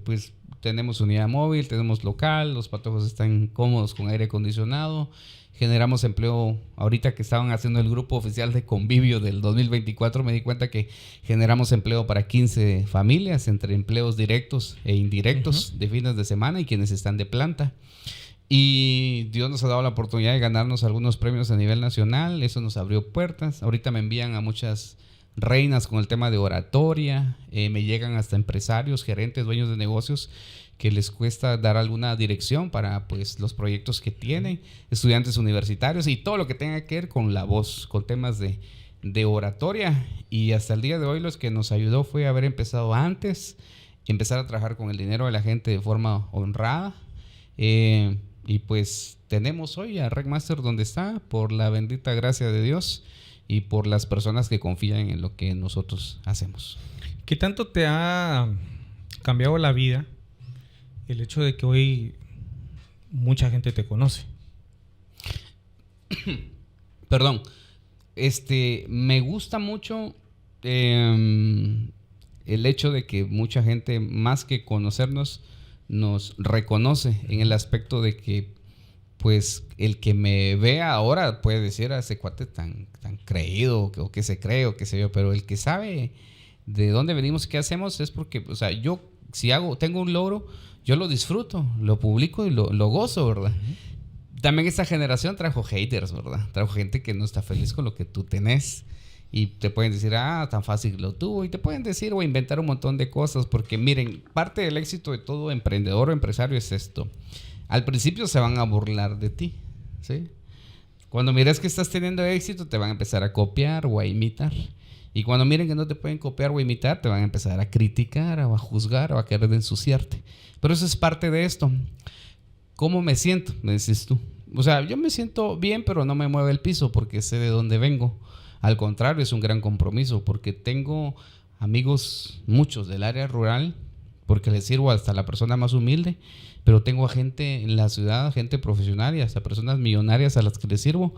pues tenemos unidad móvil, tenemos local, los patojos están cómodos con aire acondicionado, generamos empleo. Ahorita que estaban haciendo el grupo oficial de convivio del 2024, me di cuenta que generamos empleo para 15 familias, entre empleos directos e indirectos, de fines de semana y quienes están de planta. Y Dios nos ha dado la oportunidad de ganarnos algunos premios a nivel nacional. Eso nos abrió puertas. Ahorita me envían a muchas reinas con el tema de oratoria. Me llegan hasta empresarios, gerentes, dueños de negocios que les cuesta dar alguna dirección para pues los proyectos que tienen, estudiantes universitarios y todo lo que tenga que ver con la voz, con temas de oratoria. Y hasta el día de hoy, los que nos ayudó fue haber empezado antes, empezar a trabajar con el dinero de la gente de forma honrada. Y pues tenemos hoy a Regmaster donde está, por la bendita gracia de Dios y por las personas que confían en lo que nosotros hacemos. ¿Qué tanto te ha cambiado la vida el hecho de que hoy mucha gente te conoce? Perdón. Me gusta mucho el hecho de que mucha gente, más que conocernos, nos reconoce, en el aspecto de que pues el que me vea ahora puede decir, a ese cuate tan creído, o que se cree, o qué sé yo, pero el que sabe de dónde venimos y qué hacemos es porque, o sea, yo si tengo un logro, yo lo disfruto, lo publico y lo gozo, ¿verdad? También esta generación trajo haters, ¿verdad? Trajo gente que no está feliz con lo que tú tenés. Y te pueden decir, tan fácil lo tuvo. Y te pueden decir o inventar un montón de cosas. Porque miren, parte del éxito de todo emprendedor o empresario es esto. Al principio se van a burlar de ti, ¿sí? Cuando mires que estás teniendo éxito, te van a empezar a copiar o a imitar. Y cuando miren que no te pueden copiar o imitar, te van a empezar a criticar o a juzgar o a querer ensuciarte. Pero eso es parte de esto. ¿Cómo me siento? Me dices tú. O sea, yo me siento bien, pero no me mueve el piso porque sé de dónde vengo. Al contrario, es un gran compromiso porque tengo amigos, muchos del área rural, porque les sirvo hasta la persona más humilde, pero tengo a gente en la ciudad, gente profesional y hasta personas millonarias a las que les sirvo.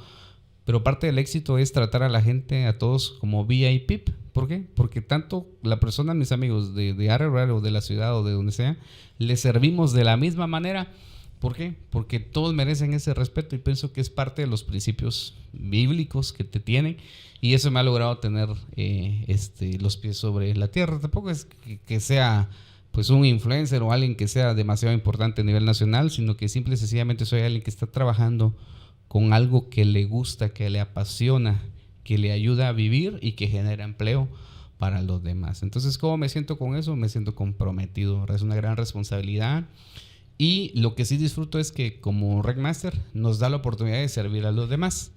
Pero parte del éxito es tratar a la gente, a todos, como VIP. ¿Por qué? Porque tanto la persona, mis amigos de área rural o de la ciudad o de donde sea, les servimos de la misma manera. ¿Por qué? Porque todos merecen ese respeto y pienso que es parte de los principios bíblicos que te tienen y eso me ha logrado tener los pies sobre la tierra. Tampoco es que sea pues un influencer o alguien que sea demasiado importante a nivel nacional, sino que simple y sencillamente soy alguien que está trabajando con algo que le gusta, que le apasiona, que le ayuda a vivir y que genera empleo para los demás. Entonces, ¿cómo me siento con eso? Me siento comprometido, es una gran responsabilidad. Y lo que sí disfruto es que como Recmaster nos da la oportunidad de servir a los demás.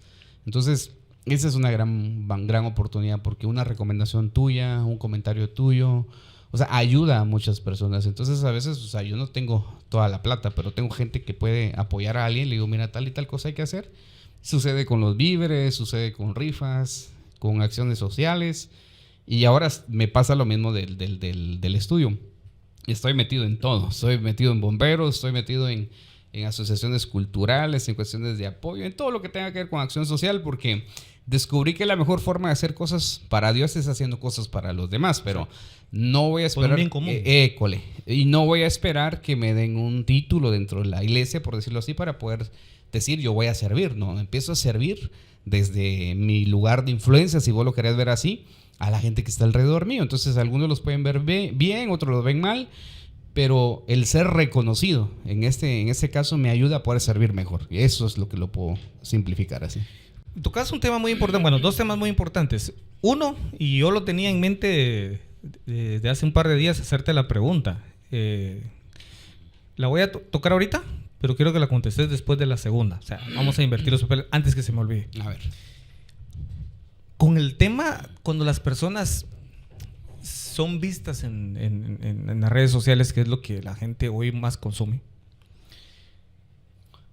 Entonces, esa es una gran oportunidad porque una recomendación tuya, un comentario tuyo, o sea, ayuda a muchas personas. Entonces, a veces, o sea, yo no tengo toda la plata, pero tengo gente que puede apoyar a alguien. Le digo, mira, tal y tal cosa hay que hacer. Sucede con los víveres, sucede con rifas, con acciones sociales. Y ahora me pasa lo mismo del estudio. Estoy metido en todo, estoy metido en bomberos, estoy metido en asociaciones culturales, en cuestiones de apoyo, en todo lo que tenga que ver con acción social, porque descubrí que la mejor forma de hacer cosas para Dios es haciendo cosas para los demás, pero no voy a esperar, por un bien común. Y no voy a esperar que me den un título dentro de la iglesia, por decirlo así, para poder decir yo voy a servir. No, empiezo a servir desde mi lugar de influencia, si vos lo querés ver así, a la gente que está alrededor mío. Entonces algunos los pueden ver bien, otros los ven mal, pero el ser reconocido en este caso me ayuda a poder servir mejor. Y eso es lo que lo puedo simplificar así. Tocas un tema muy importante, bueno, dos temas muy importantes. Uno, y yo lo tenía en mente desde hace un par de días, hacerte la pregunta. La voy a tocar ahorita, pero quiero que la contestes después de la segunda. O sea, vamos a invertir los papeles antes que se me olvide. A ver. Con el tema, cuando las personas son vistas en las redes sociales, que es lo que la gente hoy más consume.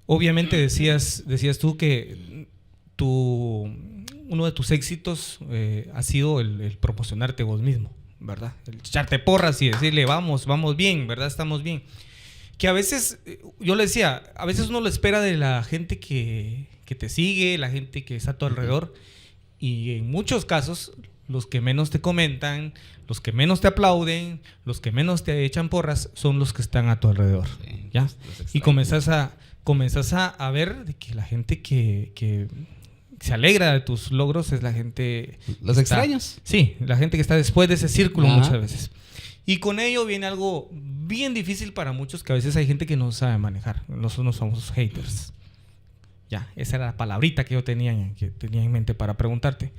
Obviamente decías tú que uno de tus éxitos ha sido el promocionarte vos mismo, ¿verdad? El echarte porras y decirle vamos bien, ¿verdad? Estamos bien. Que a veces, yo le decía, a veces uno lo espera de la gente que te sigue, la gente que está a tu alrededor. Y en muchos casos, los que menos te comentan, los que menos te aplauden, los que menos te echan porras, son los que están a tu alrededor. Sí, ¿ya? Y comenzás a ver de que la gente que se alegra de tus logros es la gente... ¿Los extraños? Sí, la gente que está después de ese círculo muchas veces. Y con ello viene algo bien difícil para muchos, que a veces hay gente que no sabe manejar. Nosotros no somos haters. Ya, esa era la palabrita que yo tenía en mente para preguntarte.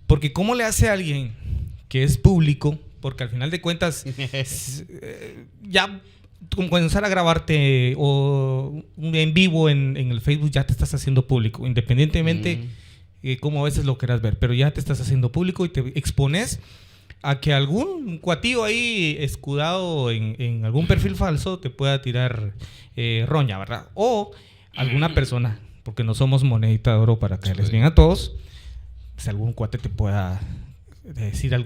Porque ¿cómo le hace a alguien que es público? Porque al final de cuentas, ya comenzar a grabarte o en vivo en el Facebook ya te estás haciendo público, independientemente cómo a veces lo quieras ver, pero ya te estás haciendo público y te expones a que algún cuatillo ahí escudado en algún perfil falso te pueda tirar roña, ¿verdad? O alguna persona, porque no somos monedita de oro para caerles bien a todos, pues algún cuate te pueda decir a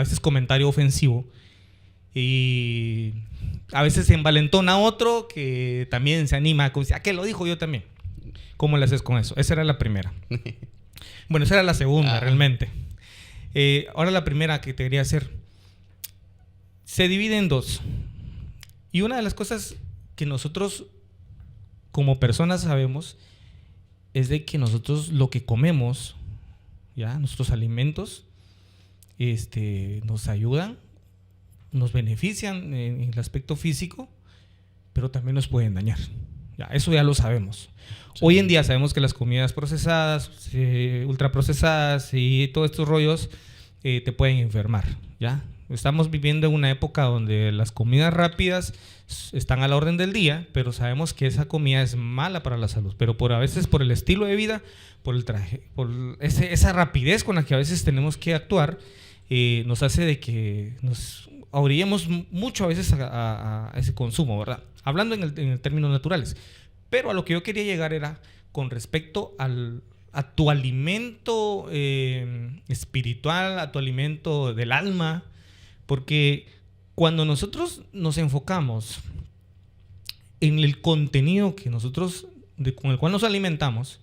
veces comentario ofensivo y a veces se envalentona otro que también se anima, como dice, ¿qué lo dijo yo también? ¿Cómo le haces con eso? Esa era la primera. Bueno, esa era la segunda realmente. Ahora la primera que te quería hacer se divide en dos. Y una de las cosas que nosotros como personas sabemos es de que nosotros lo que comemos, ya nuestros alimentos, nos ayudan, nos benefician en el aspecto físico, pero también nos pueden dañar, Ya, eso ya lo sabemos. Sí. Hoy en día sabemos que las comidas procesadas, ultraprocesadas y todos estos rollos te pueden enfermar, ¿ya? Estamos viviendo en una época donde las comidas rápidas están a la orden del día, pero sabemos que esa comida es mala para la salud. Pero a veces por el estilo de vida, por el traje, por esa rapidez con la que a veces tenemos que actuar, nos hace de que nos orillemos mucho a veces a ese consumo, ¿verdad? Hablando en términos naturales. Pero a lo que yo quería llegar era con respecto a tu alimento espiritual, a tu alimento del alma, porque cuando nosotros nos enfocamos en el contenido que nosotros, con el cual nos alimentamos,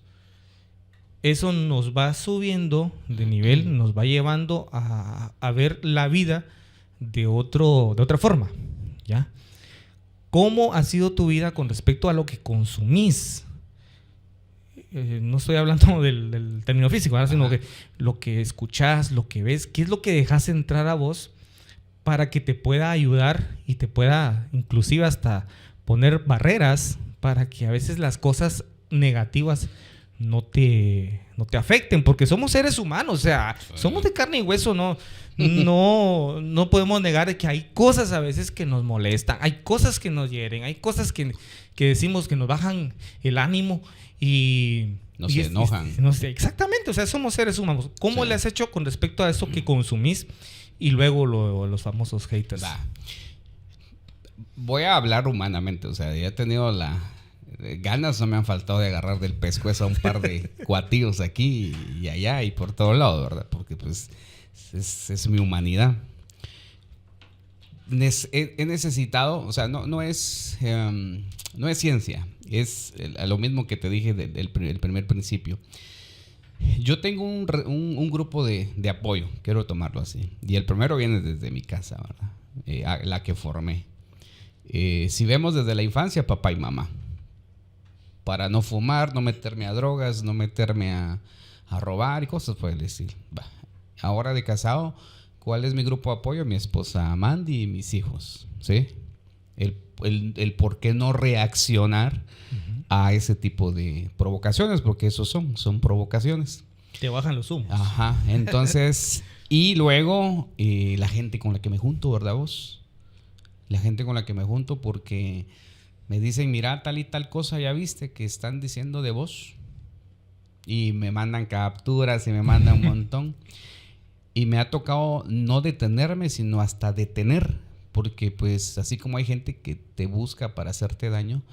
eso nos va subiendo de nivel, nos va llevando a ver la vida de otra forma, ¿ya? ¿Cómo ha sido tu vida con respecto a lo que consumís? No estoy hablando del término físico, ¿verdad? Sino que lo que escuchás, lo que ves, ¿qué es lo que dejas entrar a vos para que te pueda ayudar y te pueda inclusive hasta poner barreras para que a veces las cosas negativas no te afecten? Porque somos seres humanos, o sea, somos de carne y hueso, no podemos negar que hay cosas a veces que nos molestan, hay cosas que nos hieren, hay cosas que decimos que nos bajan el ánimo y nos enojan. Exactamente, o sea, somos seres humanos. ¿Cómo le has hecho con respecto a eso que consumís y luego los famosos haters? Voy a hablar humanamente, o sea, ya he tenido ganas, no me han faltado de agarrar del pescuezo a un par de cuatillos aquí y allá y por todo lado, ¿verdad? Porque pues es mi humanidad. He necesitado, o sea, no es ciencia, es lo mismo que te dije el primer principio. Yo tengo un grupo de apoyo, quiero tomarlo así, y el primero viene desde mi casa, ¿verdad? La que formé. Si vemos desde la infancia, papá y mamá, para no fumar, no meterme a drogas, no meterme a robar y cosas por el estilo. Ahora de casado, ¿cuál es mi grupo de apoyo? Mi esposa Mandy y mis hijos, ¿sí? El por qué no reaccionar a ese tipo de provocaciones, porque eso son provocaciones. Te bajan los humos. Ajá, entonces, y luego la gente con la que me junto, ¿verdad vos? La gente con la que me junto porque me dicen, mira, tal y tal cosa ya viste que están diciendo de vos. Y me mandan capturas y me mandan un montón. Y me ha tocado no detenerme, sino hasta detener. Porque pues así como hay gente que te busca para hacerte daño,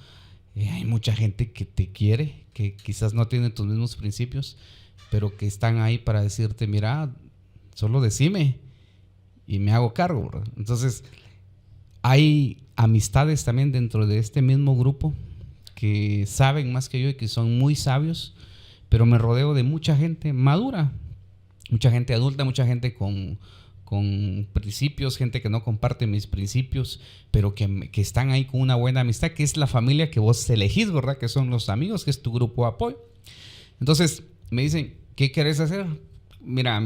hay mucha gente que te quiere, que quizás no tiene tus mismos principios, pero que están ahí para decirte, mira, solo decime y me hago cargo, ¿verdad? Entonces, hay amistades también dentro de este mismo grupo que saben más que yo y que son muy sabios, pero me rodeo de mucha gente madura, mucha gente adulta, mucha gente con principios, gente que no comparte mis principios, pero que están ahí con una buena amistad, que es la familia que vos elegís, ¿verdad? Que son los amigos, que es tu grupo de apoyo. Entonces, me dicen, ¿qué querés hacer? Mira,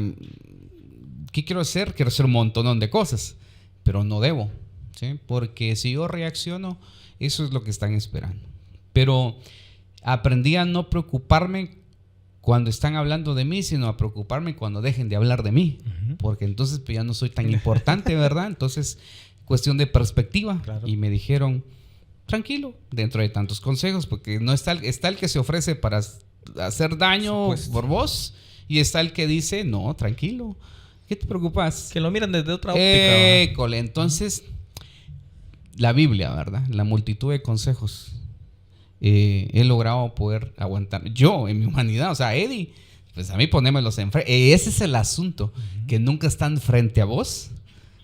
¿qué quiero hacer? Quiero hacer un montón de cosas, pero no debo, ¿sí? Porque si yo reacciono, eso es lo que están esperando. Pero aprendí a no preocuparme cuando están hablando de mí, sino a preocuparme cuando dejen de hablar de mí. Porque entonces pues, ya no soy tan importante, ¿verdad? Entonces, cuestión de perspectiva. Claro. Y me dijeron, tranquilo, dentro de tantos consejos, porque no está el que se ofrece para hacer daño por vos, y está el que dice, no, tranquilo, ¿qué te preocupas? Que lo miran desde otra óptica. École, entonces, la Biblia, ¿verdad? La multitud de consejos. He logrado poder aguantar. Yo, en mi humanidad, o sea, Eddie, pues a mí ponérmelos enfrente. Ese es el asunto, que nunca están frente a vos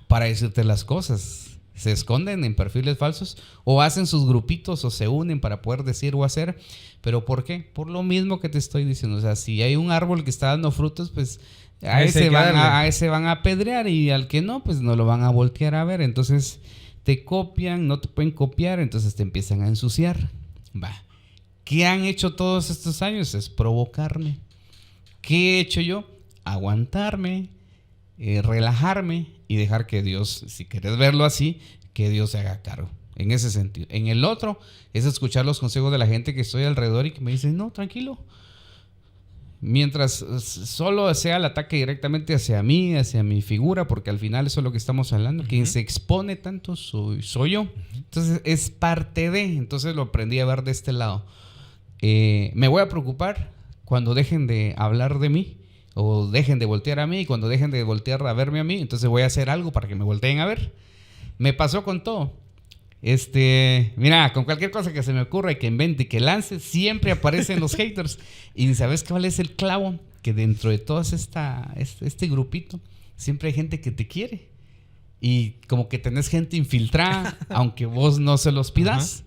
para decirte las cosas. Se esconden en perfiles falsos o hacen sus grupitos o se unen para poder decir o hacer. ¿Pero por qué? Por lo mismo que te estoy diciendo. O sea, si hay un árbol que está dando frutos, pues a ese van a apedrear, y al que no, pues no lo van a voltear a ver. Entonces te copian, no te pueden copiar, entonces te empiezan a ensuciar. ¿Qué han hecho todos estos años? Es provocarme. ¿Qué he hecho yo? Aguantarme, relajarme y dejar que Dios, si quieres verlo así, que Dios se haga cargo. en ese sentido. En el otro es escuchar los consejos de la gente que estoy alrededor y que me dicen, no, tranquilo. Mientras solo sea el ataque directamente hacia mí, hacia mi figura, porque al final eso es lo que estamos hablando. Quien se expone tanto soy yo. Entonces es parte de, entonces lo aprendí a ver de este lado. Me voy a preocupar cuando dejen de hablar de mí o dejen de voltear a mí, y cuando dejen de voltear a verme a mí, entonces voy a hacer algo para que me volteen a ver. Me pasó con todo. Mira, con cualquier cosa que se me ocurra y que invente y que lance, siempre aparecen los haters. Y ¿sabes cuál es el clavo? Que dentro de todo este grupito, siempre hay gente que te quiere. Y como que tenés gente infiltrada, aunque vos no se los pidas.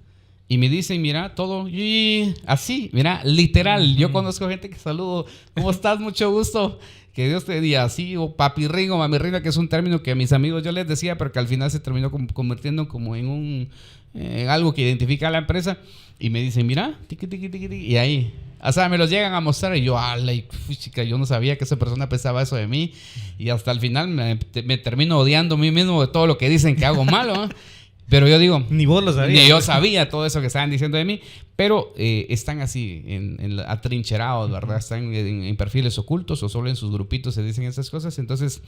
Y me dicen, mira, todo y así, mira, literal. Yo conozco gente que saludo, ¿cómo estás? Mucho gusto. Que Dios te diga así, o papirrín o mamirrina, que es un término que a mis amigos yo les decía, pero que al final se terminó convirtiendo como en algo que identifica a la empresa. Y me dicen, mira, tiqui, tiqui, tiqui, tiqui. Y ahí, o sea, me los llegan a mostrar y yo, chica, yo no sabía que esa persona pensaba eso de mí. Y hasta el final me termino odiando a mí mismo de todo lo que dicen que hago malo, ¿eh? Pero yo digo, ni vos lo sabías. Ni yo sabía todo eso que estaban diciendo de mí. Pero están así, atrincherados, ¿verdad? Están en perfiles ocultos o solo en sus grupitos se dicen esas cosas. Entonces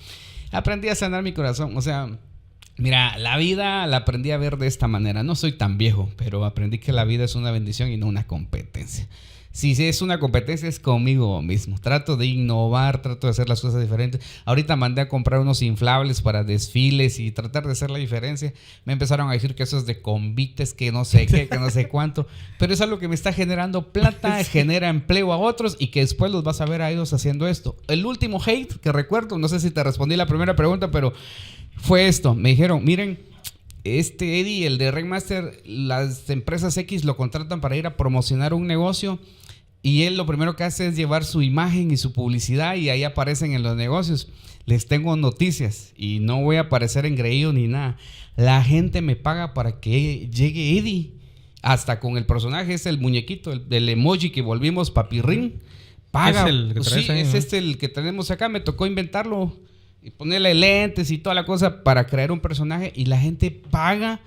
aprendí a sanar mi corazón. O sea, mira, la vida la aprendí a ver de esta manera. No soy tan viejo, pero aprendí que la vida es una bendición y no una competencia. Si es una competencia es conmigo mismo. Trato de innovar, trato de hacer las cosas diferentes. Ahorita mandé a comprar unos inflables para desfiles y tratar de hacer la diferencia. Me empezaron a decir que eso es de convites, que no sé qué, que no sé cuánto. Pero es algo que me está generando plata, genera empleo a otros y que después los vas a ver a ellos haciendo esto. El último hate que recuerdo, no sé si te respondí la primera pregunta, pero fue esto. Me dijeron, miren, Eddie, el de Rainmaster, las empresas X lo contratan para ir a promocionar un negocio. Y él lo primero que hace es llevar su imagen y su publicidad y ahí aparecen en los negocios. Les tengo noticias y no voy a aparecer engreído ni nada. La gente me paga para que llegue Eddie. Hasta con el personaje, es el muñequito, del emoji que volvimos papirrín. Paga. ¿Es el que traes ahí, es el que tenemos acá. Me tocó inventarlo y ponerle lentes y toda la cosa para crear un personaje. Y la gente paga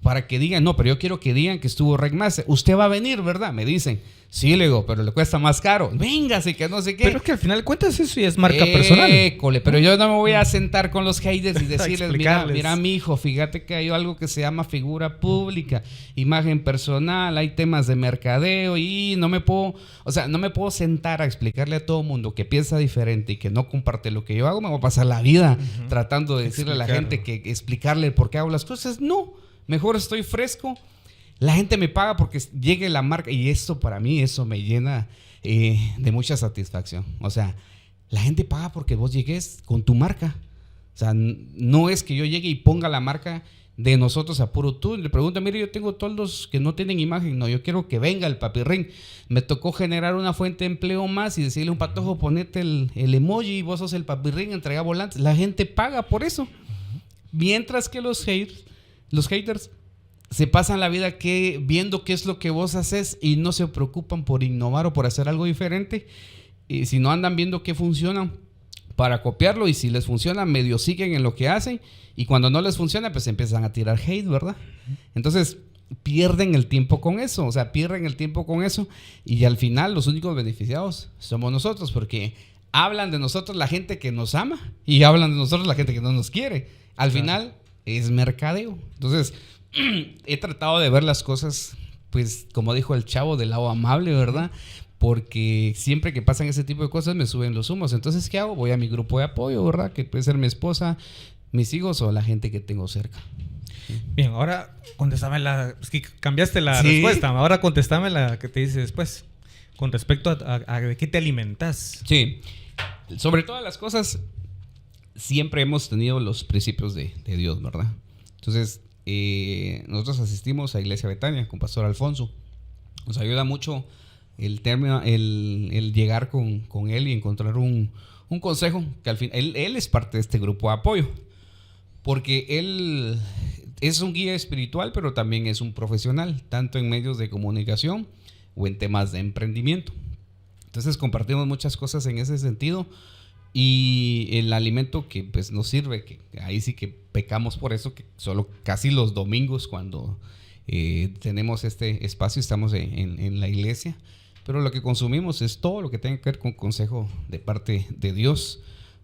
para que digan, no, pero yo quiero que digan que estuvo Rainmaster. Usted va a venir, ¿verdad? Me dicen. Sí, le digo, pero le cuesta más caro. Véngase, que no sé qué. Pero es que al final de cuentas eso ya es marca personal. Pero yo no me voy a sentar con los haters y decirles, mira, mi hijo, fíjate que hay algo que se llama figura pública, imagen personal, hay temas de mercadeo y no me puedo sentar a explicarle a todo mundo que piensa diferente y que no comparte lo que yo hago. Me voy a pasar la vida tratando de decirle a la gente explicarle por qué hago las cosas. No, mejor estoy fresco. La gente me paga porque llegue la marca y esto para mí, eso me llena de mucha satisfacción. O sea, la gente paga porque vos llegues con tu marca. O sea, no es que yo llegue y ponga la marca de nosotros a puro tú. Le pregunto, mire, yo tengo toldos que no tienen imagen. No, yo quiero que venga el papirrín. Me tocó generar una fuente de empleo más y decirle a un patojo, ponete el emoji, vos sos el papirrín, entrega volantes. La gente paga por eso. Mientras que los haters se pasan la vida viendo qué es lo que vos haces y no se preocupan por innovar o por hacer algo diferente. Y si no andan viendo qué funciona para copiarlo, y si les funciona, medio siguen en lo que hacen, y cuando no les funciona, pues empiezan a tirar hate, ¿verdad? Entonces pierden el tiempo con eso, y al final los únicos beneficiados somos nosotros, porque hablan de nosotros la gente que nos ama y hablan de nosotros la gente que no nos quiere. Al final es mercadeo. Entonces he tratado de ver las cosas, pues como dijo el chavo, del lado amable, ¿verdad? Porque siempre que pasan ese tipo de cosas me suben los humos. Entonces, ¿qué hago? Voy a mi grupo de apoyo, ¿verdad? Que puede ser mi esposa, mis hijos o la gente que tengo cerca. Bien, ahora contéstame es que cambiaste la respuesta. Ahora contéstame la que te dice después. Con respecto a de qué te alimentas. Sí. Sobre todas las cosas, siempre hemos tenido los principios de Dios, ¿verdad? Entonces, nosotros asistimos a Iglesia Betania con Pastor Alfonso. Nos ayuda mucho el llegar con él y encontrar un consejo que al fin él es parte de este grupo de apoyo, porque él es un guía espiritual, pero también es un profesional, tanto en medios de comunicación o en temas de emprendimiento. Entonces compartimos muchas cosas en ese sentido, Y el alimento que pues nos sirve, que ahí sí que pecamos por eso, que solo casi los domingos cuando tenemos este espacio estamos en la iglesia, pero lo que consumimos es todo lo que tenga que ver con consejo de parte de Dios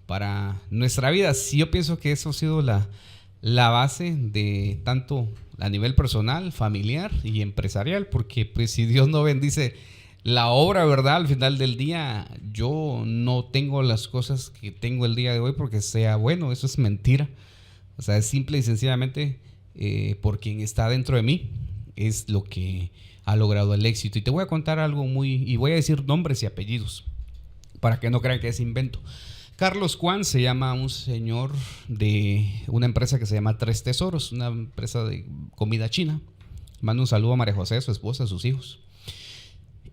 para nuestra vida. Sí, yo pienso que eso ha sido la base de tanto a nivel personal, familiar y empresarial, porque pues si Dios no bendice la obra, ¿verdad? Al final del día yo no tengo las cosas que tengo el día de hoy porque sea bueno, eso es mentira. O sea, es simple y sencillamente por quien está dentro de mí es lo que ha logrado el éxito. Y te voy a contar algo y voy a decir nombres y apellidos para que no crean que es invento. Carlos Juan se llama un señor de una empresa que se llama Tres Tesoros, una empresa de comida china. Mando un saludo a María José, a su esposa, a sus hijos.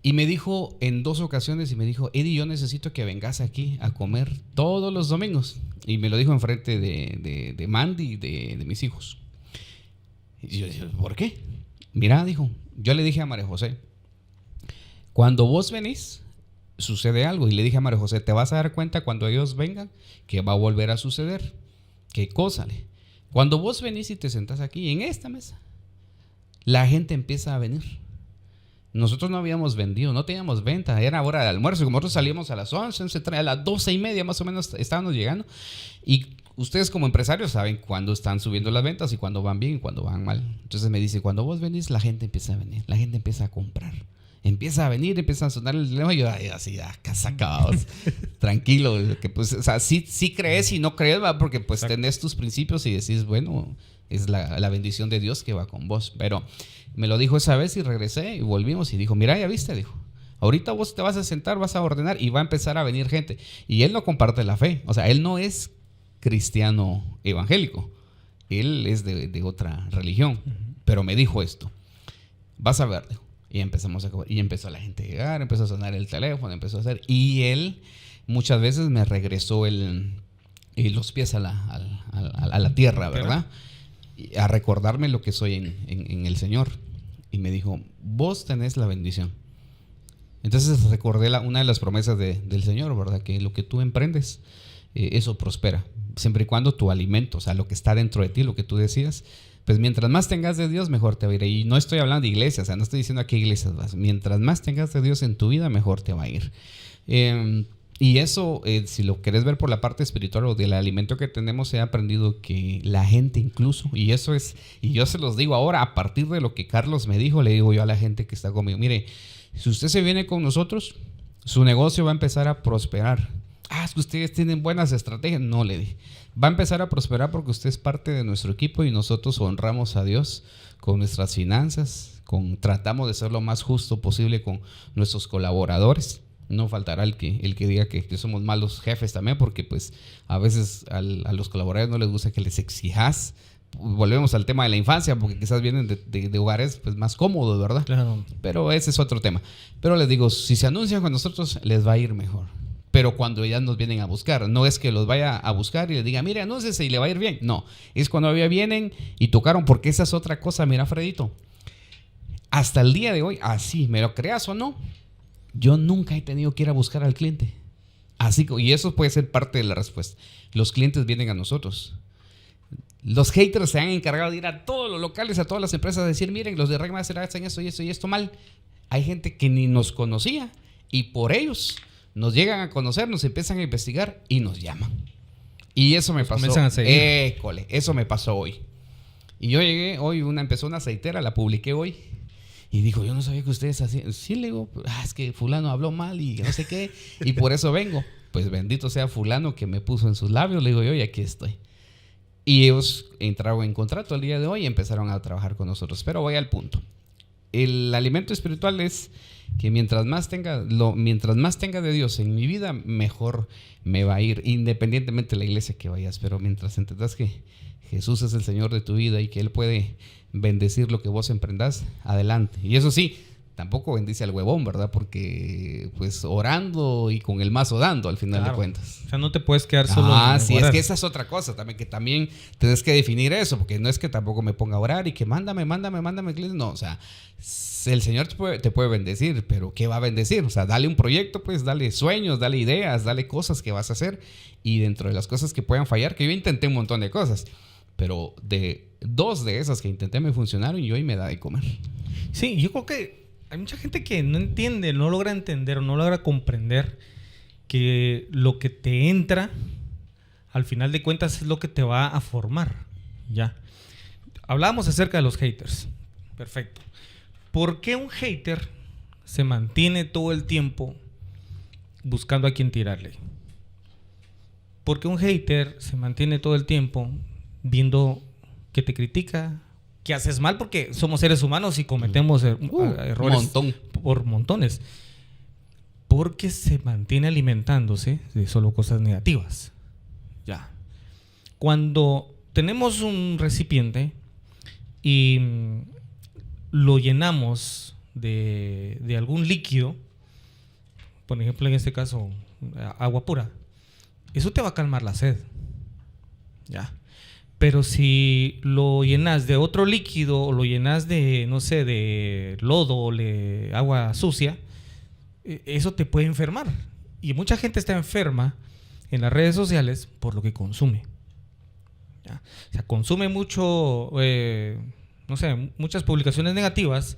Y me dijo en 2 ocasiones, Eddie, yo necesito que vengas aquí a comer todos los domingos. Y me lo dijo enfrente de Mandy y de mis hijos. Y yo dije, ¿por qué? Mira, dijo, yo le dije a María José, cuando vos venís, sucede algo. Y le dije a María José, te vas a dar cuenta cuando ellos vengan que va a volver a suceder. ¿Qué cosa? Cuando vos venís y te sentás aquí en esta mesa, la gente empieza a venir. Nosotros no habíamos vendido, no teníamos venta, era hora de almuerzo. Como nosotros salíamos a las 11, a las 12:30 más o menos estábamos llegando. Y ustedes como empresarios saben cuándo están subiendo las ventas y cuándo van bien y cuándo van mal. Entonces me dice, cuando vos venís, la gente empieza a venir, la gente empieza a comprar. Empieza a venir, empieza a sonar el teléfono y yo así, casacaos, tranquilo, que pues, o sea, sí crees y no crees, ¿va? Porque pues tenés tus principios y decís, bueno, es la bendición de Dios que va con vos. Pero me lo dijo esa vez y regresé y volvimos y dijo, mira, ya viste, dijo, ahorita vos te vas a sentar, vas a ordenar y va a empezar a venir gente. Y él no comparte la fe, o sea, él no es cristiano evangélico, él es de otra religión, pero me dijo esto, vas a ver, dijo. Y empezamos y empezó la gente a llegar, empezó a sonar el teléfono, empezó a hacer. Y él muchas veces me regresó los pies a la tierra, ¿verdad? Y a recordarme lo que soy en el Señor. Y me dijo, vos tenés la bendición. Entonces recordé una de las promesas del Señor, ¿verdad? Que lo que tú emprendes, eso prospera. Siempre y cuando tu alimento, o sea, lo que está dentro de ti, lo que tú decías, pues mientras más tengas de Dios, mejor te va a ir. Y no estoy hablando de iglesias, o sea, no estoy diciendo a qué iglesias vas. Mientras más tengas de Dios en tu vida, mejor te va a ir. Y eso, si lo querés ver por la parte espiritual o del alimento que tenemos, he aprendido que la gente incluso, y eso es, y yo se los digo ahora, a partir de lo que Carlos me dijo, le digo yo a la gente que está conmigo, mire, si usted se viene con nosotros, su negocio va a empezar a prosperar. Es que ustedes tienen buenas estrategias. No, le dije, va a empezar a prosperar porque usted es parte de nuestro equipo y nosotros honramos a Dios con nuestras finanzas, tratamos de ser lo más justo posible con nuestros colaboradores. No faltará el que diga que somos malos jefes también, porque pues a veces a los colaboradores no les gusta que les exijas. Volvemos al tema de la infancia, porque quizás vienen de hogares pues más cómodos, ¿verdad? Claro. Pero ese es otro tema. Pero les digo, si se anuncian con nosotros, les va a ir mejor. Pero cuando ya nos vienen a buscar, no es que los vaya a buscar y les diga, mire, anúnciese y le va a ir bien. No, es cuando ya vienen y tocaron, porque esa es otra cosa. Mira, Fredito, hasta el día de hoy, así, me lo creas o no, yo nunca he tenido que ir a buscar al cliente. Así, y eso puede ser parte de la respuesta. Los clientes vienen a nosotros. Los haters se han encargado de ir a todos los locales, a todas las empresas, a decir, miren, los de Red Master hacen esto y esto y esto mal. Hay gente que ni nos conocía y por ellos nos llegan a conocer, nos empiezan a investigar y nos llaman. Y eso me pasó. Eso me pasó hoy. Y yo llegué hoy, empezó una aceitera, la publiqué hoy. Y dijo, yo no sabía que ustedes hacían. Sí, le digo, es que fulano habló mal y no sé qué. Y por eso vengo. Pues bendito sea fulano que me puso en sus labios. Le digo yo, y aquí estoy. Y ellos entraron en contrato el día de hoy y empezaron a trabajar con nosotros. Pero voy al punto. El alimento espiritual es que mientras más tenga de Dios en mi vida, mejor me va a ir, independientemente de la iglesia que vayas. Pero mientras entendas que Jesús es el Señor de tu vida y que Él puede bendecir lo que vos emprendas, adelante. Y eso sí, tampoco bendice al huevón, ¿verdad? Porque pues orando y con el mazo dando al final de cuentas. O sea, no te puedes quedar solo. Sí, es que esa es otra cosa también, que también tienes que definir eso, porque no es que tampoco me ponga a orar y que mándame. No, o sea, el Señor te puede bendecir, pero ¿qué va a bendecir? O sea, dale un proyecto, pues, dale sueños, dale ideas, dale cosas que vas a hacer, y dentro de las cosas que puedan fallar, que yo intenté un montón de cosas, pero de 2 de esas que intenté me funcionaron y hoy me da de comer. Sí, yo creo que hay mucha gente que no entiende, no logra entender o no logra comprender que lo que te entra, al final de cuentas, es lo que te va a formar. Ya. Hablábamos acerca de los haters. Perfecto. ¿Por qué un hater se mantiene todo el tiempo buscando a quién tirarle? ¿Por qué un hater se mantiene todo el tiempo viendo que te critica, que haces mal? Porque somos seres humanos y cometemos errores por montones. Porque se mantiene alimentándose de solo cosas negativas. Ya. Cuando tenemos un recipiente y lo llenamos de algún líquido, por ejemplo en este caso agua pura, eso te va a calmar la sed. Ya. Pero si lo llenas de otro líquido o lo llenas de, no sé, de lodo o de agua sucia, eso te puede enfermar. Y mucha gente está enferma en las redes sociales por lo que consume. ¿Ya? O sea, consume mucho, no sé, muchas publicaciones negativas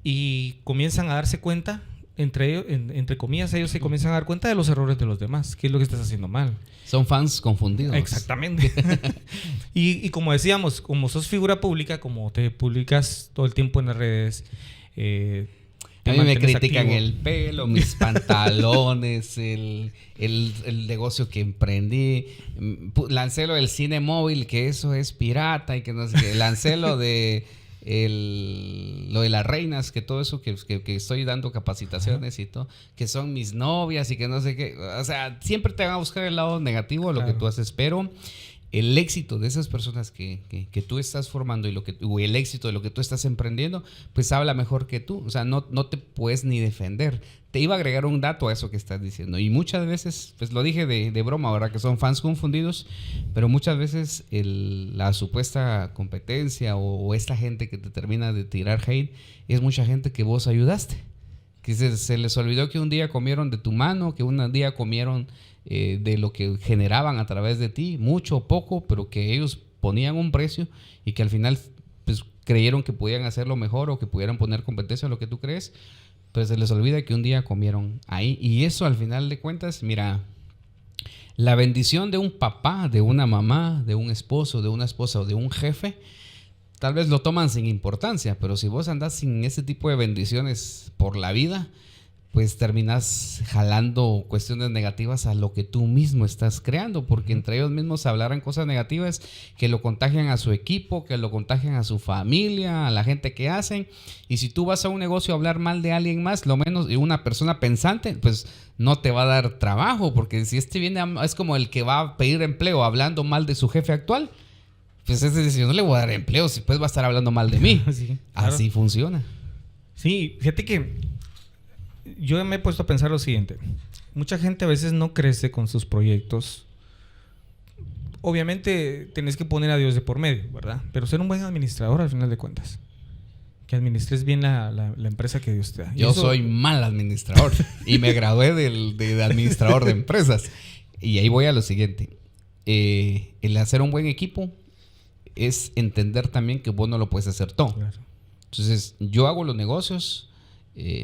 y comienzan a darse cuenta, entre comillas, ellos se comienzan a dar cuenta de los errores de los demás. ¿Qué es lo que estás haciendo mal? Son fans confundidos. Exactamente. y como decíamos, como sos figura pública, como te publicas todo el tiempo en las redes, a mí me critican activo. El pelo, mis pantalones, el negocio que emprendí. Lancé lo del cine móvil, que eso es pirata y que no sé qué. Lancé lo de las reinas, que todo eso que estoy dando capacitaciones y todo, que son mis novias y que no sé qué. O sea, siempre te van a buscar el lado negativo a lo que tú haces, pero el éxito de esas personas que tú estás formando o el éxito de lo que tú estás emprendiendo, pues habla mejor que tú. O sea, no te puedes ni defender. Te iba a agregar un dato a eso que estás diciendo. Y muchas veces, pues lo dije de broma, ¿verdad? Que son fans confundidos, pero muchas veces la supuesta competencia o esta gente que te termina de tirar hate es mucha gente que vos ayudaste. Que se les olvidó que un día comieron de tu mano, que un día comieron de lo que generaban a través de ti, mucho o poco, pero que ellos ponían un precio y que al final pues creyeron que podían hacerlo mejor o que pudieran poner competencia a lo que tú crees, pero se les olvida que un día comieron ahí. Y eso al final de cuentas, mira, la bendición de un papá, de una mamá, de un esposo, de una esposa o de un jefe, tal vez lo toman sin importancia, pero si vos andás sin ese tipo de bendiciones por la vida, pues terminas jalando cuestiones negativas a lo que tú mismo estás creando, porque entre ellos mismos hablarán cosas negativas que lo contagian a su equipo, que lo contagian a su familia, a la gente que hacen. Y si tú vas a un negocio a hablar mal de alguien más, lo menos de una persona pensante, pues no te va a dar trabajo, porque si viene, es como el que va a pedir empleo hablando mal de su jefe actual, pues es decir, yo no le voy a dar empleo, si pues va a estar hablando mal de mí. Sí, claro. Así funciona. Sí, fíjate que yo me he puesto a pensar lo siguiente. Mucha gente a veces no crece con sus proyectos. Obviamente tenés que poner a Dios de por medio, ¿verdad? Pero ser un buen administrador al final de cuentas. Que administres bien la empresa que Dios te da. Yo soy mal administrador y me gradué de administrador de empresas. Y ahí voy a lo siguiente. El hacer un buen equipo es entender también que vos no lo puedes hacer todo. Claro. Entonces, yo hago los negocios,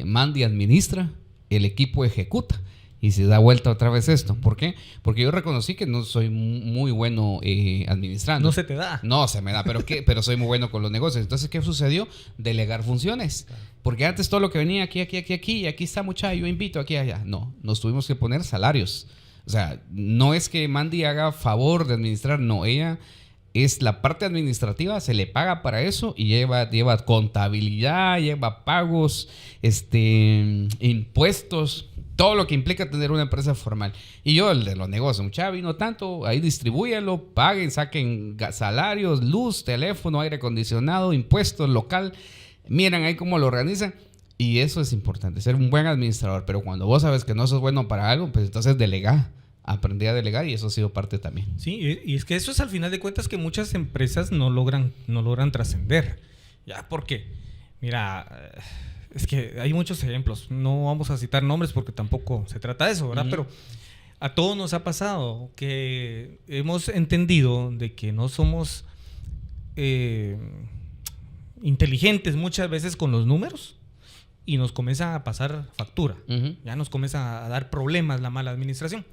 Mandy administra, el equipo ejecuta y se da vuelta otra vez esto. ¿Por qué? Porque yo reconocí que no soy muy bueno administrando. No se te da. No se me da, pero soy muy bueno con los negocios. Entonces, ¿qué sucedió? Delegar funciones. Claro. Porque antes todo lo que venía aquí, y aquí está mucha, yo invito aquí, allá. No, nos tuvimos que poner salarios. O sea, no es que Mandy haga favor de administrar, no, ella es la parte administrativa, se le paga para eso y lleva contabilidad, lleva pagos, impuestos, todo lo que implica tener una empresa formal. Y yo, el de los negocios, mucha vino tanto, ahí distribúyanlo, paguen, saquen salarios, luz, teléfono, aire acondicionado, impuestos, local. Miren ahí cómo lo organizan. Y eso es importante, ser un buen administrador. Pero cuando vos sabes que no sos bueno para algo, pues entonces delegá. Aprendí a delegar y eso ha sido parte también. Sí, y es que eso es al final de cuentas que muchas empresas no logran trascender. Ya, porque, mira, es que hay muchos ejemplos. No vamos a citar nombres porque tampoco se trata de eso, ¿verdad? Pero a todos nos ha pasado que hemos entendido de que no somos inteligentes muchas veces con los números y nos comienza a pasar factura. Ya nos comienza a dar problemas la mala administración.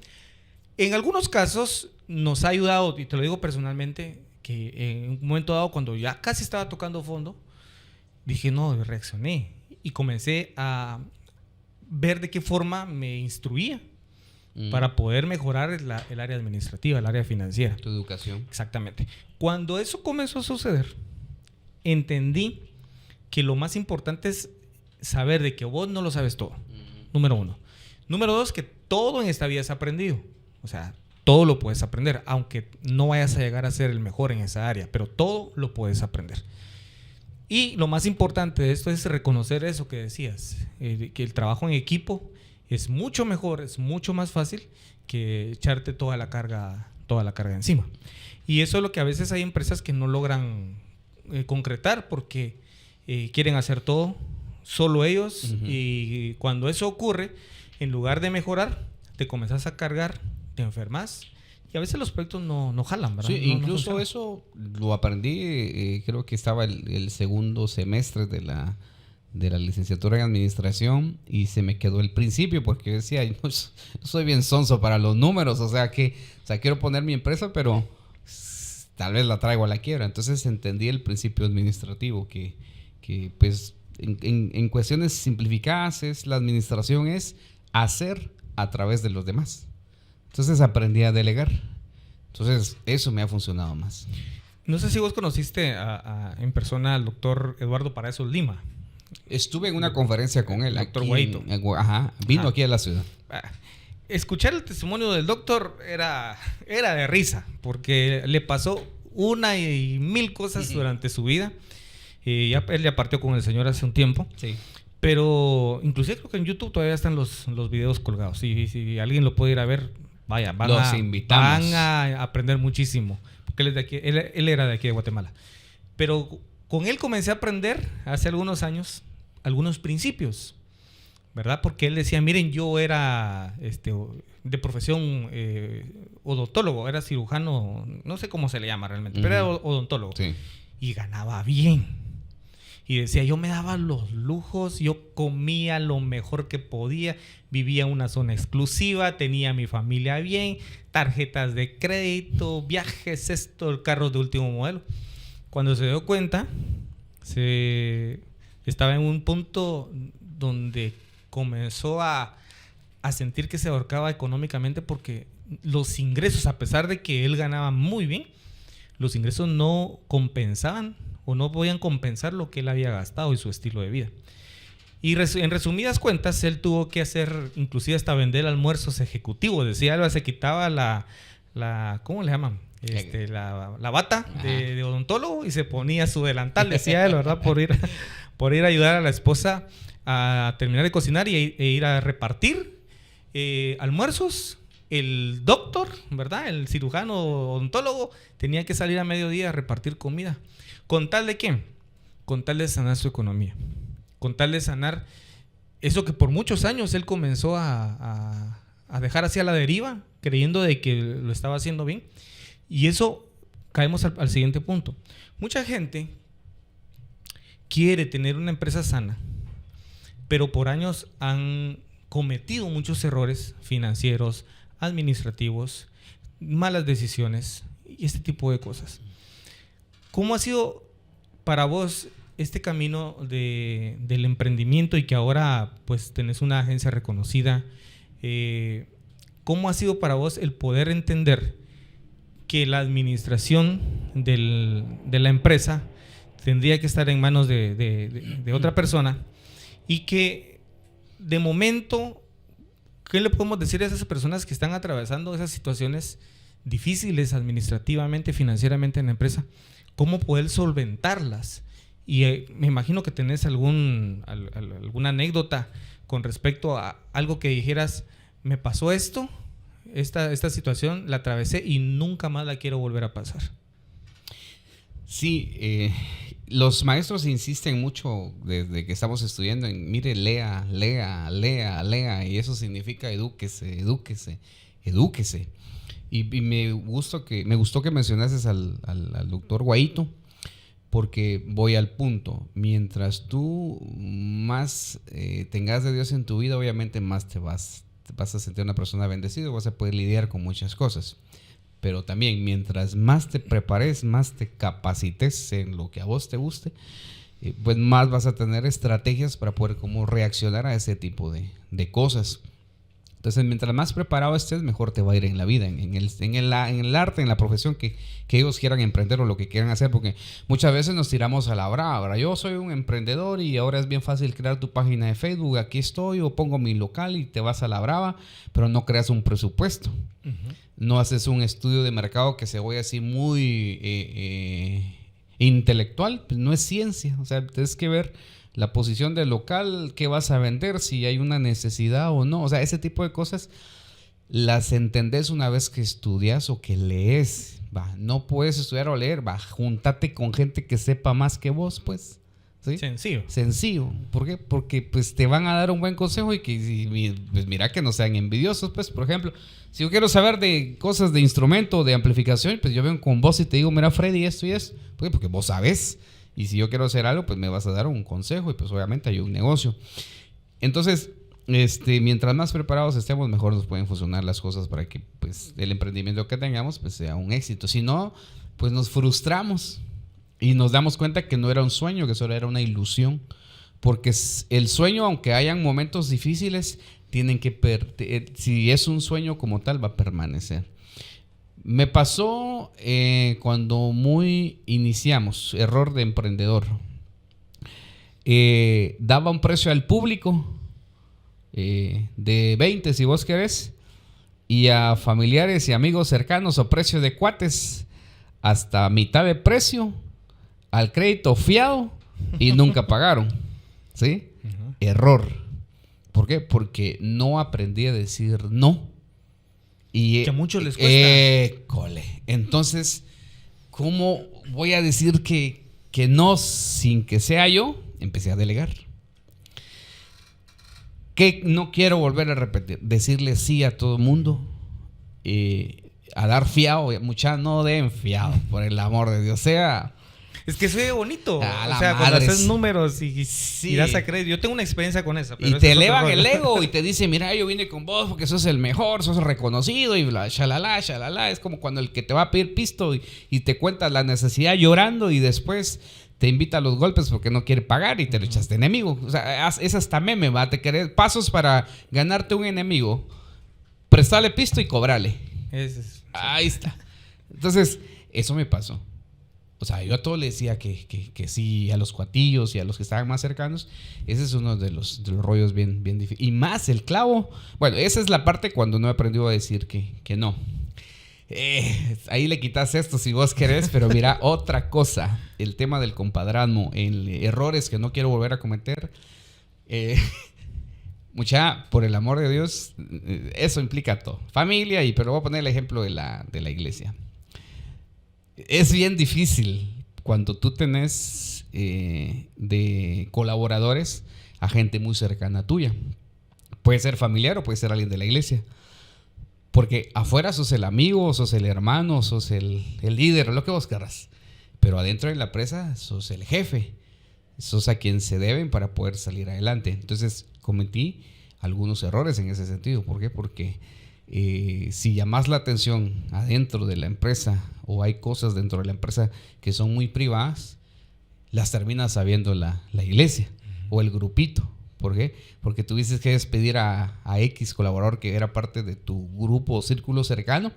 En algunos casos nos ha ayudado, y te lo digo personalmente, que en un momento dado, cuando ya casi estaba tocando fondo, dije, no, reaccioné y comencé a ver de qué forma me instruía para poder mejorar el área administrativa, el área financiera. Tu educación. Exactamente. Cuando eso comenzó a suceder, entendí que lo más importante es saber de que vos no lo sabes todo. Número uno. Número dos, que todo en esta vida es aprendido. O sea, todo lo puedes aprender, aunque no vayas a llegar a ser el mejor en esa área, pero todo lo puedes aprender. Y lo más importante de esto es reconocer eso que decías, que el trabajo en equipo es mucho mejor, es mucho más fácil que echarte toda la carga encima. Y eso es lo que a veces hay empresas que no logran concretar porque quieren hacer todo solo ellos, y cuando eso ocurre, en lugar de mejorar, te comenzás a cargar, te enfermas y a veces los proyectos no jalan, ¿verdad? Sí, incluso eso lo aprendí, creo que estaba el segundo semestre de la licenciatura en administración y se me quedó el principio porque decía, yo soy bien sonso para los números, o sea, quiero poner mi empresa, pero tal vez la traigo a la quiebra. Entonces entendí el principio administrativo que pues en cuestiones simplificadas la administración es hacer a través de los demás. Entonces aprendí a delegar. Entonces eso me ha funcionado más. No sé si vos conociste en persona al doctor Eduardo Paraesos Lima. Estuve en una conferencia con él. Doctor Guaito. Vino aquí a la ciudad. Escuchar el testimonio del doctor era de risa, porque le pasó una y mil cosas durante su vida. Él ya partió con el Señor hace un tiempo. Sí. Pero inclusive creo que en YouTube todavía están los videos colgados. Si alguien lo puede ir a ver, vaya, van a aprender muchísimo. Porque él es de aquí, él era de aquí de Guatemala. Pero con él comencé a aprender hace algunos años algunos principios, ¿verdad? Porque él decía, miren, yo era de profesión odontólogo, era cirujano, no sé cómo se le llama realmente, pero era odontólogo. Sí. Y ganaba bien. Y decía, yo me daba los lujos, yo comía lo mejor que podía, vivía en una zona exclusiva, tenía mi familia bien, tarjetas de crédito, viajes, carros de último modelo. Cuando se dio cuenta, estaba en un punto donde comenzó a sentir que se ahorcaba económicamente porque los ingresos, a pesar de que él ganaba muy bien, los ingresos no compensaban o no podían compensar lo que él había gastado y su estilo de vida. Y en resumidas cuentas, él tuvo que hacer, inclusive hasta vender almuerzos ejecutivos. Decía Alba, se quitaba la ¿cómo le llaman? La bata de odontólogo y se ponía su delantal, decía él, ¿verdad? Por ir a ayudar a la esposa a terminar de cocinar e ir a repartir almuerzos. El doctor, ¿verdad? El cirujano odontólogo tenía que salir a mediodía a repartir comida. ¿Con tal de qué? Con tal de sanar su economía. Con tal de sanar eso que por muchos años él comenzó a dejar hacia la deriva, creyendo de que lo estaba haciendo bien. Y eso, caemos al siguiente punto. Mucha gente quiere tener una empresa sana, pero por años han cometido muchos errores financieros, administrativos, malas decisiones y este tipo de cosas. ¿Cómo ha sido para vos este camino del emprendimiento y que ahora pues tenés una agencia reconocida? ¿Cómo ha sido para vos el poder entender que la administración de la empresa tendría que estar en manos de otra persona y que de momento, ¿qué le podemos decir a esas personas que están atravesando esas situaciones difíciles administrativamente, financieramente en la empresa? ¿Cómo poder solventarlas Y me imagino que tenés alguna anécdota con respecto a algo que dijeras, me pasó esto, esta situación, la atravesé y nunca más la quiero volver a pasar. Sí, los maestros insisten mucho desde que estamos estudiando en, mire, lea, y eso significa edúquese. Y me gustó que mencionases al doctor Guaito, porque voy al punto. Mientras tú más tengas de Dios en tu vida, obviamente más te vas a sentir una persona bendecida, vas a poder lidiar con muchas cosas. Pero también, mientras más te prepares, más te capacites en lo que a vos te guste, pues más vas a tener estrategias para poder cómo reaccionar a ese tipo de cosas. Entonces, mientras más preparado estés, mejor te va a ir en la vida, en el arte, en la profesión que ellos quieran emprender o lo que quieran hacer, porque muchas veces nos tiramos a la brava. Yo soy un emprendedor y ahora es bien fácil crear tu página de Facebook, aquí estoy, o pongo mi local y te vas a la brava, pero no creas un presupuesto. Uh-huh. No haces un estudio de mercado que se vaya así muy intelectual, pues no es ciencia. O sea, tienes que ver la posición del local, qué vas a vender, si hay una necesidad o no. O sea, ese tipo de cosas las entendés una vez que estudias o que lees. No puedes estudiar o leer, júntate con gente que sepa más que vos, pues. ¿Sí? Sencillo. ¿Por qué? Porque pues te van a dar un buen consejo y pues mira que no sean envidiosos, pues. Por ejemplo, si yo quiero saber de cosas de instrumento, de amplificación, pues yo vengo con vos y te digo, mira, Freddy, esto y esto. ¿Por qué? Porque vos sabés. Y si yo quiero hacer algo, pues me vas a dar un consejo y pues obviamente hay un negocio. Entonces, mientras más preparados estemos, mejor nos pueden funcionar las cosas para que pues el emprendimiento que tengamos pues sea un éxito. Si no, pues nos frustramos y nos damos cuenta que no era un sueño, que solo era una ilusión. Porque el sueño, aunque hayan momentos difíciles, si es un sueño como tal, va a permanecer. Me pasó cuando iniciamos, error de emprendedor. Daba un precio al público de 20 si vos querés, y a familiares y amigos cercanos o precio de cuates hasta mitad de precio, al crédito fiado y nunca pagaron. ¿Sí? Uh-huh. Error. ¿Por qué? Porque no aprendí a decir no. Y que a muchos les cuesta. Entonces, ¿cómo voy a decir que no sin que sea yo? Empecé a delegar. Que no quiero volver a repetir. Decirle sí a todo el mundo. A dar fiado. Mucha no den fiado, por el amor de Dios. Es que se ve bonito. O sea, cuando haces números y das a crédito. Yo tengo una experiencia con eso. Pero y te elevan el ego y te dicen, mira, yo vine con vos porque sos el mejor, sos reconocido y bla, shalala. Es como cuando el que te va a pedir pisto y te cuenta la necesidad llorando y después te invita a los golpes porque no quiere pagar y te lo echas de enemigo. O sea, es hasta meme, te querés pasos para ganarte un enemigo. Prestale pisto y cobrale. Ahí está. Entonces, eso me pasó. O sea, yo a todos les decía que sí, a los cuatillos y a los que estaban más cercanos. Ese es uno de los rollos bien difíciles. Y más el clavo. Bueno, esa es la parte cuando no he aprendido a decir que no. Ahí le quitas esto si vos querés, pero mira, otra cosa. El tema del compadrazgo, errores que no quiero volver a cometer. Por el amor de Dios, eso implica todo. Familia, pero voy a poner el ejemplo de la iglesia. Es bien difícil cuando tú tenés de colaboradores a gente muy cercana tuya. Puede ser familiar o puede ser alguien de la iglesia. Porque afuera sos el amigo, sos el hermano, sos el líder, lo que vos querrás. Pero adentro de la empresa sos el jefe. Sos a quien se deben para poder salir adelante. Entonces cometí algunos errores en ese sentido. ¿Por qué? Porque si llamas la atención adentro de la empresa o hay cosas dentro de la empresa que son muy privadas, las termina sabiendo la iglesia o el grupito. ¿Por qué? Porque tuviste que despedir a X colaborador que era parte de tu grupo o círculo cercano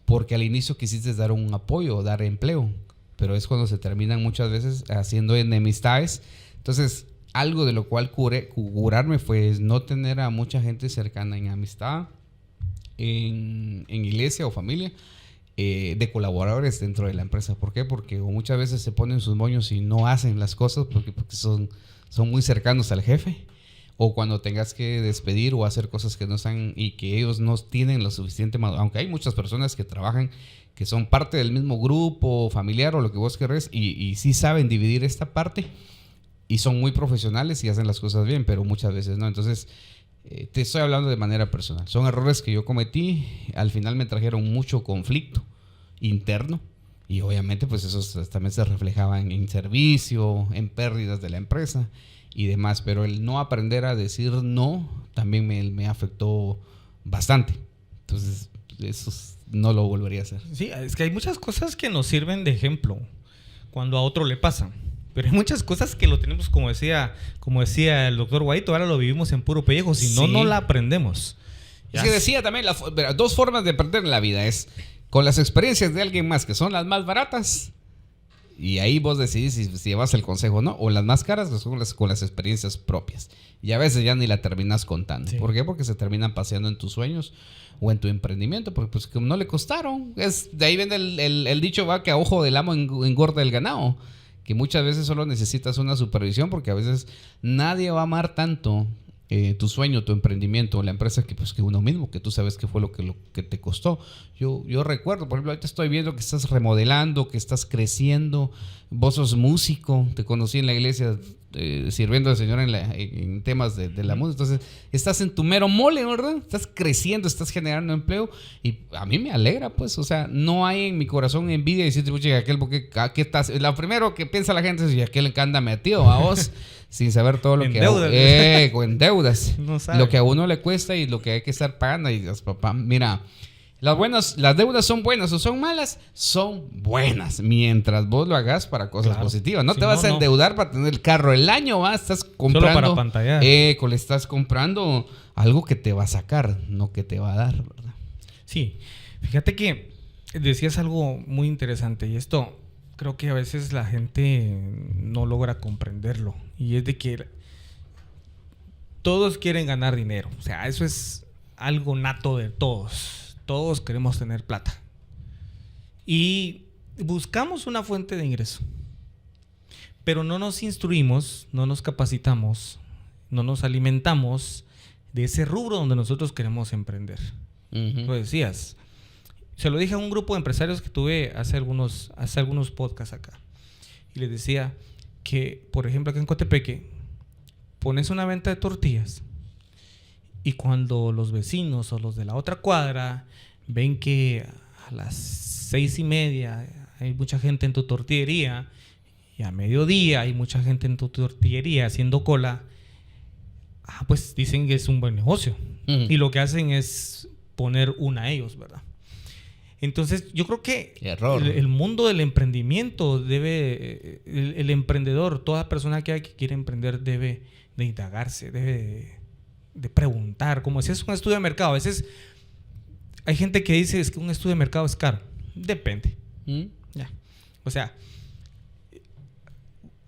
porque al inicio quisiste dar un apoyo o dar empleo, pero es cuando se terminan muchas veces haciendo enemistades. Entonces, algo de lo cual curarme fue no tener a mucha gente cercana en amistad, en iglesia o familia, de colaboradores dentro de la empresa. ¿Por qué? Porque muchas veces se ponen sus moños y no hacen las cosas porque son muy cercanos al jefe. O cuando tengas que despedir o hacer cosas que no están y que ellos no tienen lo suficiente madurez. Aunque hay muchas personas que trabajan, que son parte del mismo grupo familiar o lo que vos querés y sí saben dividir esta parte y son muy profesionales y hacen las cosas bien, pero muchas veces no. Entonces, te estoy hablando de manera personal. Son errores que yo cometí. Al final me trajeron mucho conflicto interno y obviamente pues eso también se reflejaba en servicio, en pérdidas de la empresa y demás, pero el no aprender a decir no también me afectó bastante. Entonces, eso no lo volvería a hacer. Sí, es que hay muchas cosas que nos sirven de ejemplo cuando a otro le pasa. Pero hay muchas cosas que lo tenemos, como decía el doctor Guaito, ahora lo vivimos en puro pellejo, si no, no la aprendemos. Es que decía también, dos formas de aprender en la vida es con las experiencias de alguien más, que son las más baratas, y ahí vos decidís si llevas el consejo o no, o las más caras, que son con las experiencias propias. Y a veces ya ni la terminas contando. Sí. ¿Por qué? Porque se terminan paseando en tus sueños o en tu emprendimiento, porque pues como no le costaron. De ahí viene el dicho, va, que a ojo del amo engorda el ganado. Que muchas veces solo necesitas una supervisión, porque a veces nadie va a amar tanto tu sueño, tu emprendimiento, la empresa que uno mismo, que tú sabes que fue lo que te costó. Yo recuerdo, por ejemplo, ahorita estoy viendo que estás remodelando, que estás creciendo, vos sos músico, te conocí en la iglesia sirviendo al Señor en temas de la música, entonces estás en tu mero mole, ¿verdad? Estás creciendo, estás generando empleo y a mí me alegra, pues, o sea, no hay en mi corazón envidia y decirte, pucha, aquel, porque ¿qué estás? Lo primero que piensa la gente es, y aquel que anda metido a vos, sin saber todo lo que en deudas, no lo que a uno le cuesta y lo que hay que estar pagando. Y Dios, papá, mira, las deudas son buenas o son malas, son buenas mientras vos lo hagas para cosas positivas. No te vas a endeudar para tener el carro el año, ¿va? Estás comprando solo para pantallar. Le estás comprando algo que te va a sacar, no que te va a dar, ¿verdad? Sí, fíjate que decías algo muy interesante y esto creo que a veces la gente no logra comprenderlo, y es de que todos quieren ganar dinero. O sea, eso es algo nato de todos. Todos queremos tener plata y buscamos una fuente de ingreso, pero no nos instruimos, no nos capacitamos, no nos alimentamos de ese rubro donde nosotros queremos emprender. Lo decías. Se lo dije a un grupo de empresarios que tuve hace algunos podcasts acá, y les decía que, por ejemplo, acá en Coatepeque pones una venta de tortillas y cuando los vecinos o los de la otra cuadra ven que a las 6:30 hay mucha gente en tu tortillería y a mediodía hay mucha gente en tu tortillería haciendo cola, pues dicen que es un buen negocio. Y lo que hacen es poner una a ellos, ¿verdad? Entonces yo creo que el mundo del emprendimiento debe, el emprendedor, toda persona que quiere emprender debe de indagarse, debe de preguntar, como si es un estudio de mercado. A veces hay gente que dice es que un estudio de mercado es caro. Depende. Ya. O sea,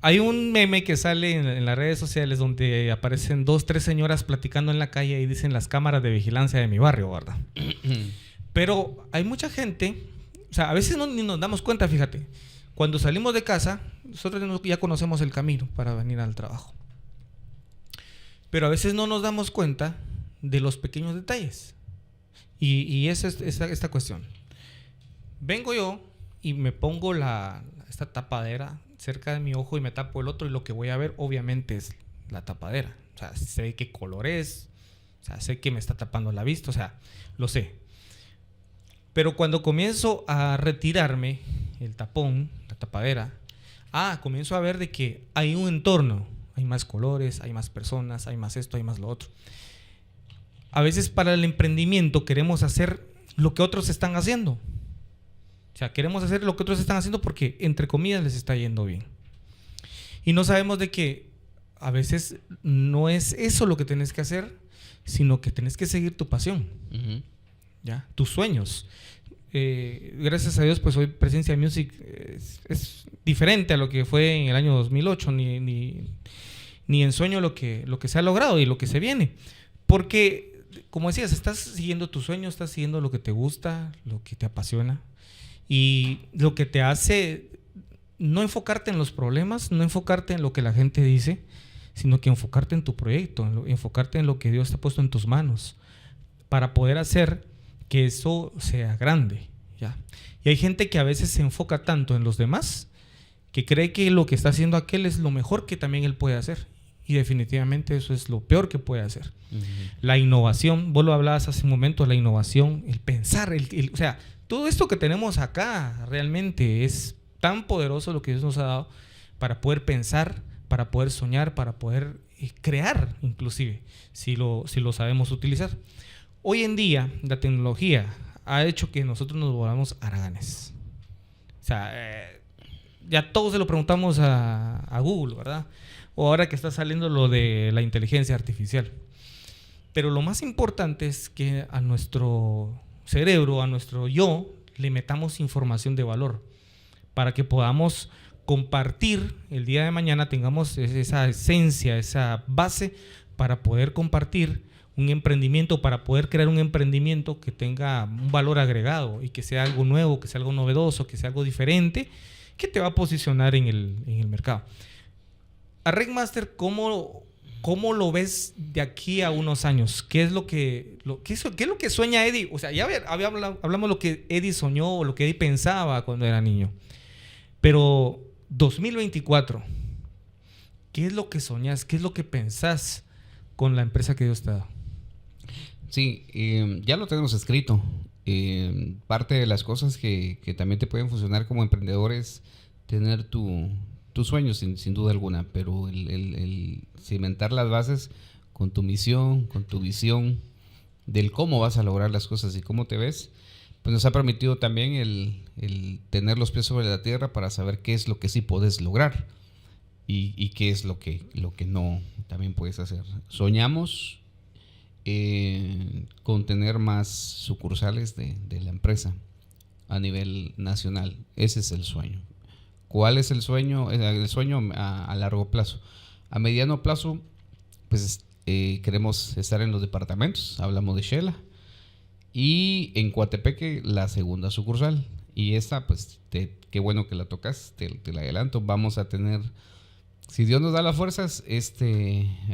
hay un meme que sale en las redes sociales donde aparecen 2-3 señoras platicando en la calle y dicen las cámaras de vigilancia de mi barrio, ¿verdad? Pero hay mucha gente, o sea, a veces ni nos damos cuenta, fíjate. Cuando salimos de casa, nosotros ya conocemos el camino para venir al trabajo. Pero a veces no nos damos cuenta de los pequeños detalles. Y esa es esta cuestión. Vengo yo y me pongo esta tapadera cerca de mi ojo y me tapo el otro, y lo que voy a ver obviamente es la tapadera. O sea, sé qué color es, o sea, sé que me está tapando la vista, o sea, lo sé. Pero cuando comienzo a retirarme el tapón, la tapadera, comienzo a ver de que hay un entorno. Hay más colores, hay más personas, hay más esto, hay más lo otro. A veces para el emprendimiento queremos hacer lo que otros están haciendo. O sea, queremos hacer lo que otros están haciendo porque, entre comillas, les está yendo bien. Y no sabemos de que a veces no es eso lo que tenés que hacer, sino que tenés que seguir tu pasión, ¿ya? Tus sueños. Gracias a Dios, pues hoy Presencia Music es diferente a lo que fue en el año 2008, ni en sueño lo que se ha logrado y lo que se viene. Porque como decías, estás siguiendo tus sueños, estás siguiendo lo que te gusta, lo que te apasiona y lo que te hace no enfocarte en los problemas, no enfocarte en lo que la gente dice, sino que enfocarte en tu proyecto, enfocarte en lo que Dios te ha puesto en tus manos para poder hacer que eso sea grande, ¿ya? Y hay gente que a veces se enfoca tanto en los demás que cree que lo que está haciendo aquel es lo mejor que también él puede hacer. Y definitivamente eso es lo peor que puede hacer. Uh-huh. La innovación, vos lo hablabas hace un momento, la innovación, el pensar, o sea, todo esto que tenemos acá realmente es tan poderoso lo que Dios nos ha dado para poder pensar, para poder soñar, para poder crear inclusive, si lo sabemos utilizar. Hoy en día la tecnología ha hecho que nosotros nos volvamos haraganes. O sea, ya todos se lo preguntamos a Google, ¿verdad? O ahora que está saliendo lo de la inteligencia artificial. Pero lo más importante es que a nuestro cerebro, a nuestro yo, le metamos información de valor para que podamos compartir el día de mañana, tengamos esa esencia, esa base para poder compartir un emprendimiento, para poder crear un emprendimiento que tenga un valor agregado y que sea algo nuevo, que sea algo novedoso, que sea algo diferente, que te va a posicionar en el mercado. A Rekmaster, ¿cómo lo ves de aquí a unos años? ¿Qué es lo que sueña Eddie? O sea, ya hablamos de lo que Eddie soñó o lo que Eddie pensaba cuando era niño. Pero 2024, ¿qué es lo que soñás? ¿Qué es lo que pensás con la empresa que Dios te ha dado? Sí, ya lo tenemos escrito. Parte de las cosas que también te pueden funcionar como emprendedor es tener tus sueños, sin duda alguna, pero el cimentar las bases con tu misión, con tu visión del cómo vas a lograr las cosas y cómo te ves, pues nos ha permitido también el tener los pies sobre la tierra para saber qué es lo que sí puedes lograr y qué es lo que no también puedes hacer. Soñamos con tener más sucursales de la empresa a nivel nacional. Ese es el sueño. ¿Cuál es el sueño? El sueño a largo plazo. A mediano plazo, pues queremos estar en los departamentos. Hablamos de Xela. Y en Coatepeque, la segunda sucursal. Y esta, pues, qué bueno que la tocas, te la adelanto. Vamos a tener, si Dios nos da las fuerzas,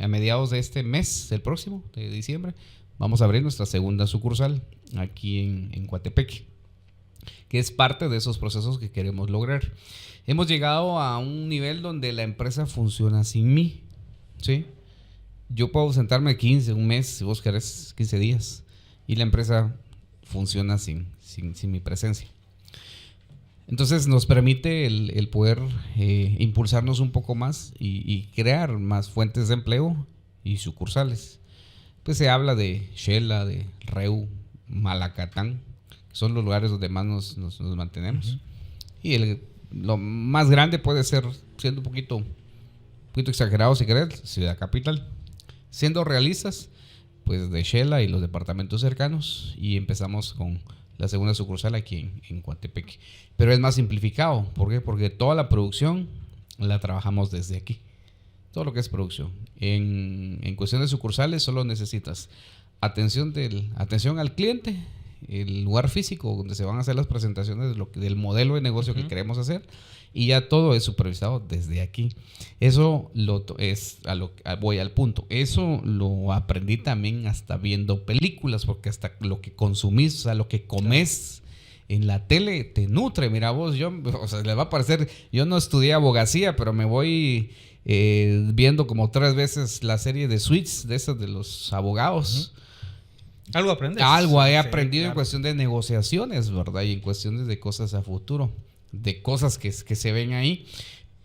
a mediados de este mes, el próximo, de diciembre, vamos a abrir nuestra segunda sucursal aquí en Coatepeque, que es parte de esos procesos que queremos lograr. Hemos llegado a un nivel donde la empresa funciona sin mí, ¿sí? Yo puedo sentarme 15, un mes, si vos querés, 15 días, y la empresa funciona sin mi presencia. Entonces nos permite el poder impulsarnos un poco más y crear más fuentes de empleo y sucursales. Pues se habla de Xela, de Reu, Malacatán, que son los lugares donde más nos mantenemos. Uh-huh. Y lo más grande puede ser, siendo un poquito exagerado si querés, Ciudad Capital. Siendo realistas, pues de Xela y los departamentos cercanos, y empezamos con la segunda sucursal aquí en Coatepeque. Pero es más simplificado. ¿Por qué? Porque toda la producción la trabajamos desde aquí. Todo lo que es producción. En cuestión de sucursales solo necesitas atención al cliente, el lugar físico donde se van a hacer las presentaciones del modelo de negocio uh-huh. que queremos hacer, y ya todo es supervisado desde aquí. Eso voy al punto. Eso lo aprendí también hasta viendo películas, porque hasta lo que consumís, o sea, lo que comes en la tele te nutre. Mira vos, les va a parecer, yo no estudié abogacía, pero me voy viendo como 3 veces la serie de Suits, de esas de los abogados. Uh-huh. Algo aprendes. Algo he aprendido, claro. En cuestión de negociaciones, ¿verdad? Y en cuestiones de cosas a futuro, de cosas que se ven ahí.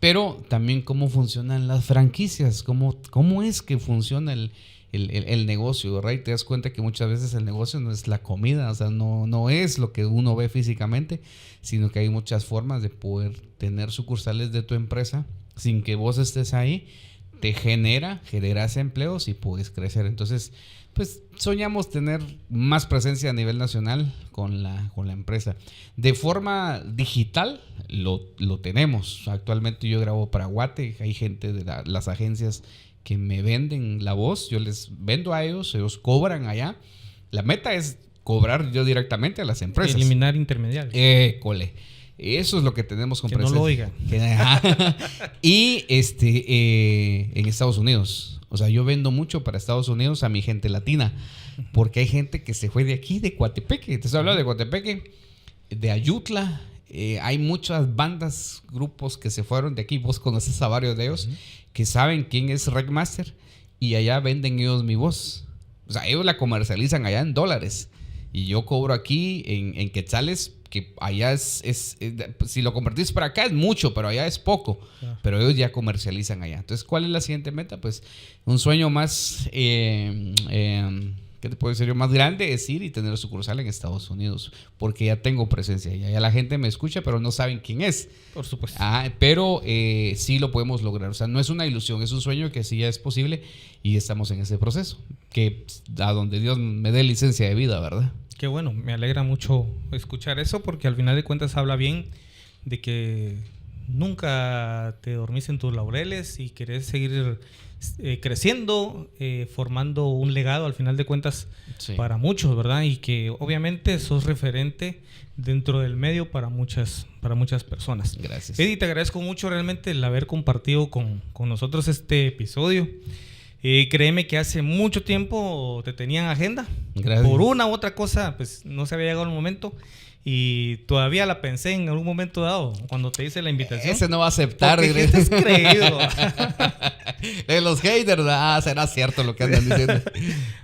Pero también cómo funcionan las franquicias, cómo es que funciona el negocio, ¿verdad? Y te das cuenta que muchas veces el negocio no es la comida, o sea, no es lo que uno ve físicamente, sino que hay muchas formas de poder tener sucursales de tu empresa sin que vos estés ahí, te generas empleos y puedes crecer. Entonces, pues soñamos tener más presencia a nivel nacional con la empresa. De forma digital lo tenemos. Actualmente yo grabo para Guate, hay gente de las agencias que me venden la voz, yo les vendo a ellos cobran allá. La meta es cobrar yo directamente a las empresas. Eliminar intermediarios. Cole. Eso es lo que tenemos con que presencia. No lo oigan. Y en Estados Unidos. O sea, yo vendo mucho para Estados Unidos a mi gente latina. Porque hay gente que se fue de aquí, de Coatepeque. Te estoy hablando de Coatepeque, de Ayutla. Hay muchas bandas, grupos que se fueron de aquí. Vos conoces a varios de ellos que saben quién es Regmaster. Y allá venden ellos mi voz. O sea, ellos la comercializan allá en dólares. Y yo cobro aquí en quetzales, que allá es si lo convertís para acá es mucho, pero allá es poco. Pero ellos ya comercializan allá. Entonces, ¿cuál es la siguiente meta? Pues un sueño más, ¿qué te puedo decir yo? Más grande es ir y tener sucursal en Estados Unidos, porque ya tengo presencia. Ya la gente me escucha, pero no saben quién es. Por supuesto. Pero sí lo podemos lograr. O sea, no es una ilusión, es un sueño que sí ya es posible y estamos en ese proceso. Que a donde Dios me dé licencia de vida, ¿verdad? Qué bueno, me alegra mucho escuchar eso porque al final de cuentas habla bien de que nunca te dormís en tus laureles y querés seguir creciendo, formando un legado al final de cuentas para muchos, ¿verdad? Y que obviamente sos referente dentro del medio para muchas personas. Gracias. Eddie, te agradezco mucho realmente el haber compartido con nosotros este episodio. Créeme que hace mucho tiempo te tenían agenda. Gracias. Por una u otra cosa, pues no se había llegado el momento. Y todavía la pensé en algún momento dado, cuando te hice la invitación. Ese no va a aceptar. ¿Qué te has creído? De los haters, será cierto lo que andan diciendo.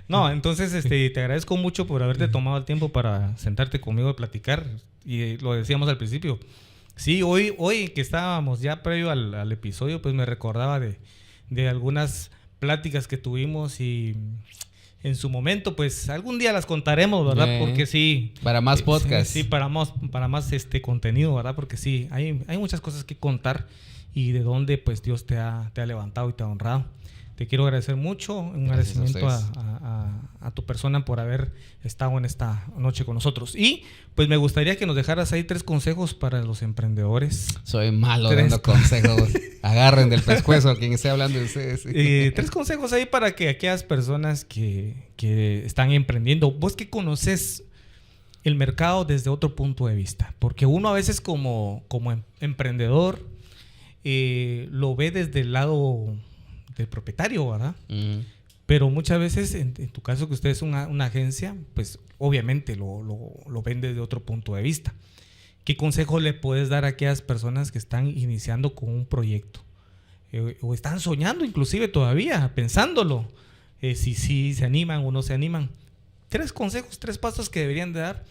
No, entonces te agradezco mucho por haberte tomado el tiempo para sentarte conmigo a platicar. Y lo decíamos al principio. Sí, hoy que estábamos ya previo al episodio, pues me recordaba de algunas pláticas que tuvimos y en su momento, pues algún día las contaremos, ¿verdad? Porque sí. Para más podcast. Sí, para más contenido, ¿verdad? Porque sí, hay muchas cosas que contar y de dónde pues Dios te ha levantado y te ha honrado. Te quiero agradecer mucho, un agradecimiento a tu persona por haber estado en esta noche con nosotros. Y pues me gustaría que nos dejaras ahí 3 consejos para los emprendedores. Soy malo dando consejos. Agarren del pescuezo a quien esté hablando de ustedes. 3 consejos ahí para que aquellas personas que están emprendiendo, vos que conoces el mercado desde otro punto de vista. Porque uno a veces como emprendedor lo ve desde el lado del propietario, ¿verdad? Pero muchas veces, en tu caso que usted es una agencia, pues obviamente lo ven desde otro punto de vista. ¿Qué consejo le puedes dar a aquellas personas que están iniciando con un proyecto? O están soñando inclusive todavía, pensándolo, si se animan o no se animan. 3 consejos, 3 pasos que deberían de dar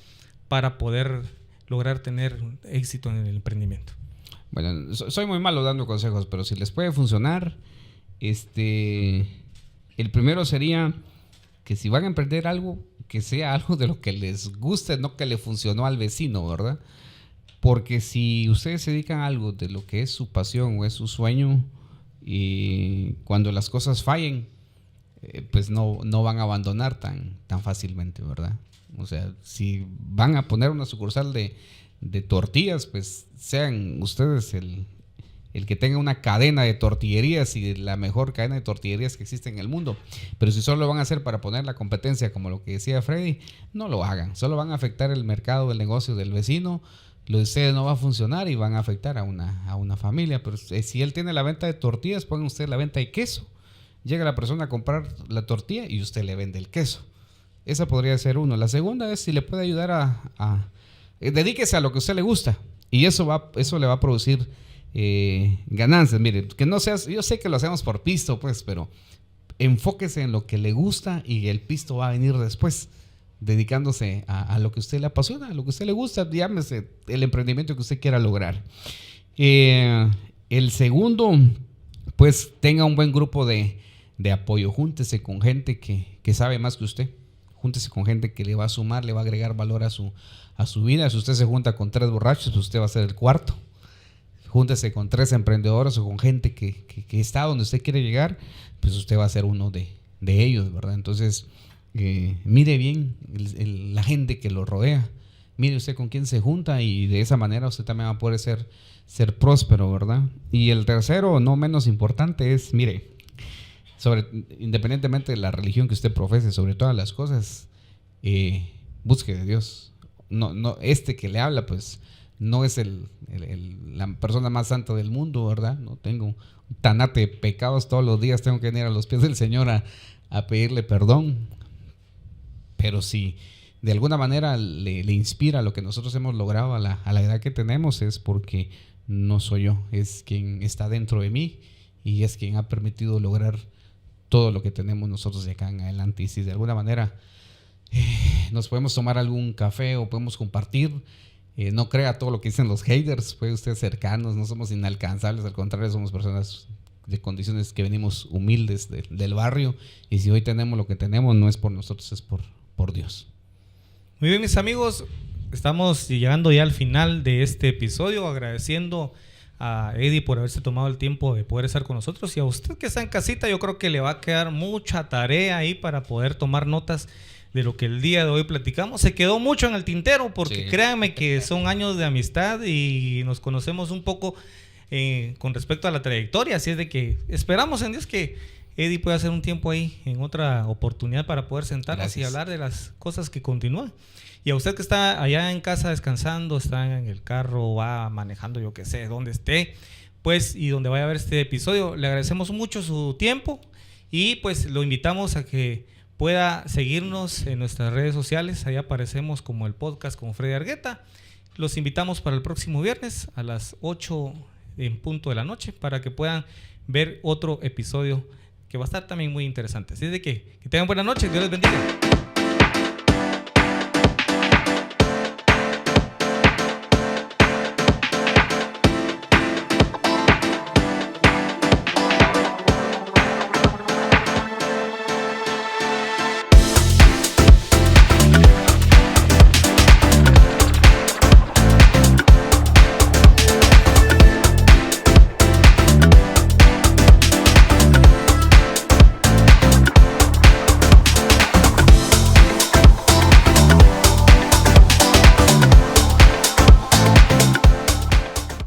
para poder lograr tener éxito en el emprendimiento. Bueno, soy muy malo dando consejos, pero si les puede funcionar... el primero sería que si van a emprender algo, que sea algo de lo que les guste, no que le funcionó al vecino, ¿verdad? Porque si ustedes se dedican a algo de lo que es su pasión o es su sueño, y cuando las cosas fallen, pues no van a abandonar tan fácilmente, ¿verdad? O sea, si van a poner una sucursal de tortillas, pues sean ustedes el que tenga una cadena de tortillerías y la mejor cadena de tortillerías que existe en el mundo. Pero si solo lo van a hacer para poner la competencia, como lo que decía Freddy, no lo hagan. Solo van a afectar el mercado, el negocio del vecino. Lo de ustedes no va a funcionar y van a afectar a una familia. Pero si él tiene la venta de tortillas, pongan ustedes la venta de queso. Llega la persona a comprar la tortilla y usted le vende el queso. Esa podría ser uno. La segunda es si le puede ayudar dedíquese a lo que a usted le gusta. Y eso le va a producir ganancias. Mire, que no seas, yo sé que lo hacemos por pisto, pues, pero enfóquese en lo que le gusta y el pisto va a venir después, dedicándose a lo que a usted le apasiona, a lo que a usted le gusta, llámese el emprendimiento que usted quiera lograr. El segundo, pues tenga un buen grupo de apoyo. Júntese con gente que sabe más que usted. Júntese con gente que le va a sumar, le va a agregar valor a su vida. Si usted se junta con 3 borrachos, pues usted va a ser el cuarto. júntese con 3 emprendedores o con gente que está donde usted quiere llegar, pues usted va a ser uno de ellos, ¿verdad? Entonces, mire bien la gente que lo rodea. Mire usted con quién se junta y de esa manera usted también va a poder ser próspero, ¿verdad? Y el tercero, no menos importante, es, mire, independientemente de la religión que usted profese, sobre todas las cosas, busque de Dios. No, que le habla, pues, no es la persona más santa del mundo, ¿verdad? No tengo un tanate de pecados todos los días, tengo que venir a los pies del Señor a pedirle perdón. Pero si de alguna manera le inspira lo que nosotros hemos logrado a la edad que tenemos, es porque no soy yo, es quien está dentro de mí y es quien ha permitido lograr todo lo que tenemos nosotros de acá en adelante. Y si de alguna manera nos podemos tomar algún café o podemos compartir, no crea todo lo que dicen los haters, puede usted cercanos, no somos inalcanzables, al contrario, somos personas de condiciones que venimos humildes del barrio, y si hoy tenemos lo que tenemos no es por nosotros, es por Dios. Muy bien, mis amigos, estamos llegando ya al final de este episodio, agradeciendo a Eddie por haberse tomado el tiempo de poder estar con nosotros, y a usted que está en casita, yo creo que le va a quedar mucha tarea ahí para poder tomar notas de lo que el día de hoy platicamos. Se quedó mucho en el tintero porque sí, créanme que son años de amistad y nos conocemos un poco con respecto a la trayectoria, así es de que esperamos en Dios que Eddie pueda hacer un tiempo ahí en otra oportunidad para poder sentarnos y hablar de las cosas que continúan. Y a usted que está allá en casa descansando, está en el carro, va manejando, yo qué sé, donde esté, pues, y donde vaya a ver este episodio, le agradecemos mucho su tiempo y pues lo invitamos a que pueda seguirnos en nuestras redes sociales. Ahí aparecemos como el podcast con Freddy Argueta. Los invitamos para el próximo viernes a las 8 en punto de la noche para que puedan ver otro episodio que va a estar también muy interesante. Así de que tengan buena noche. Dios les bendiga.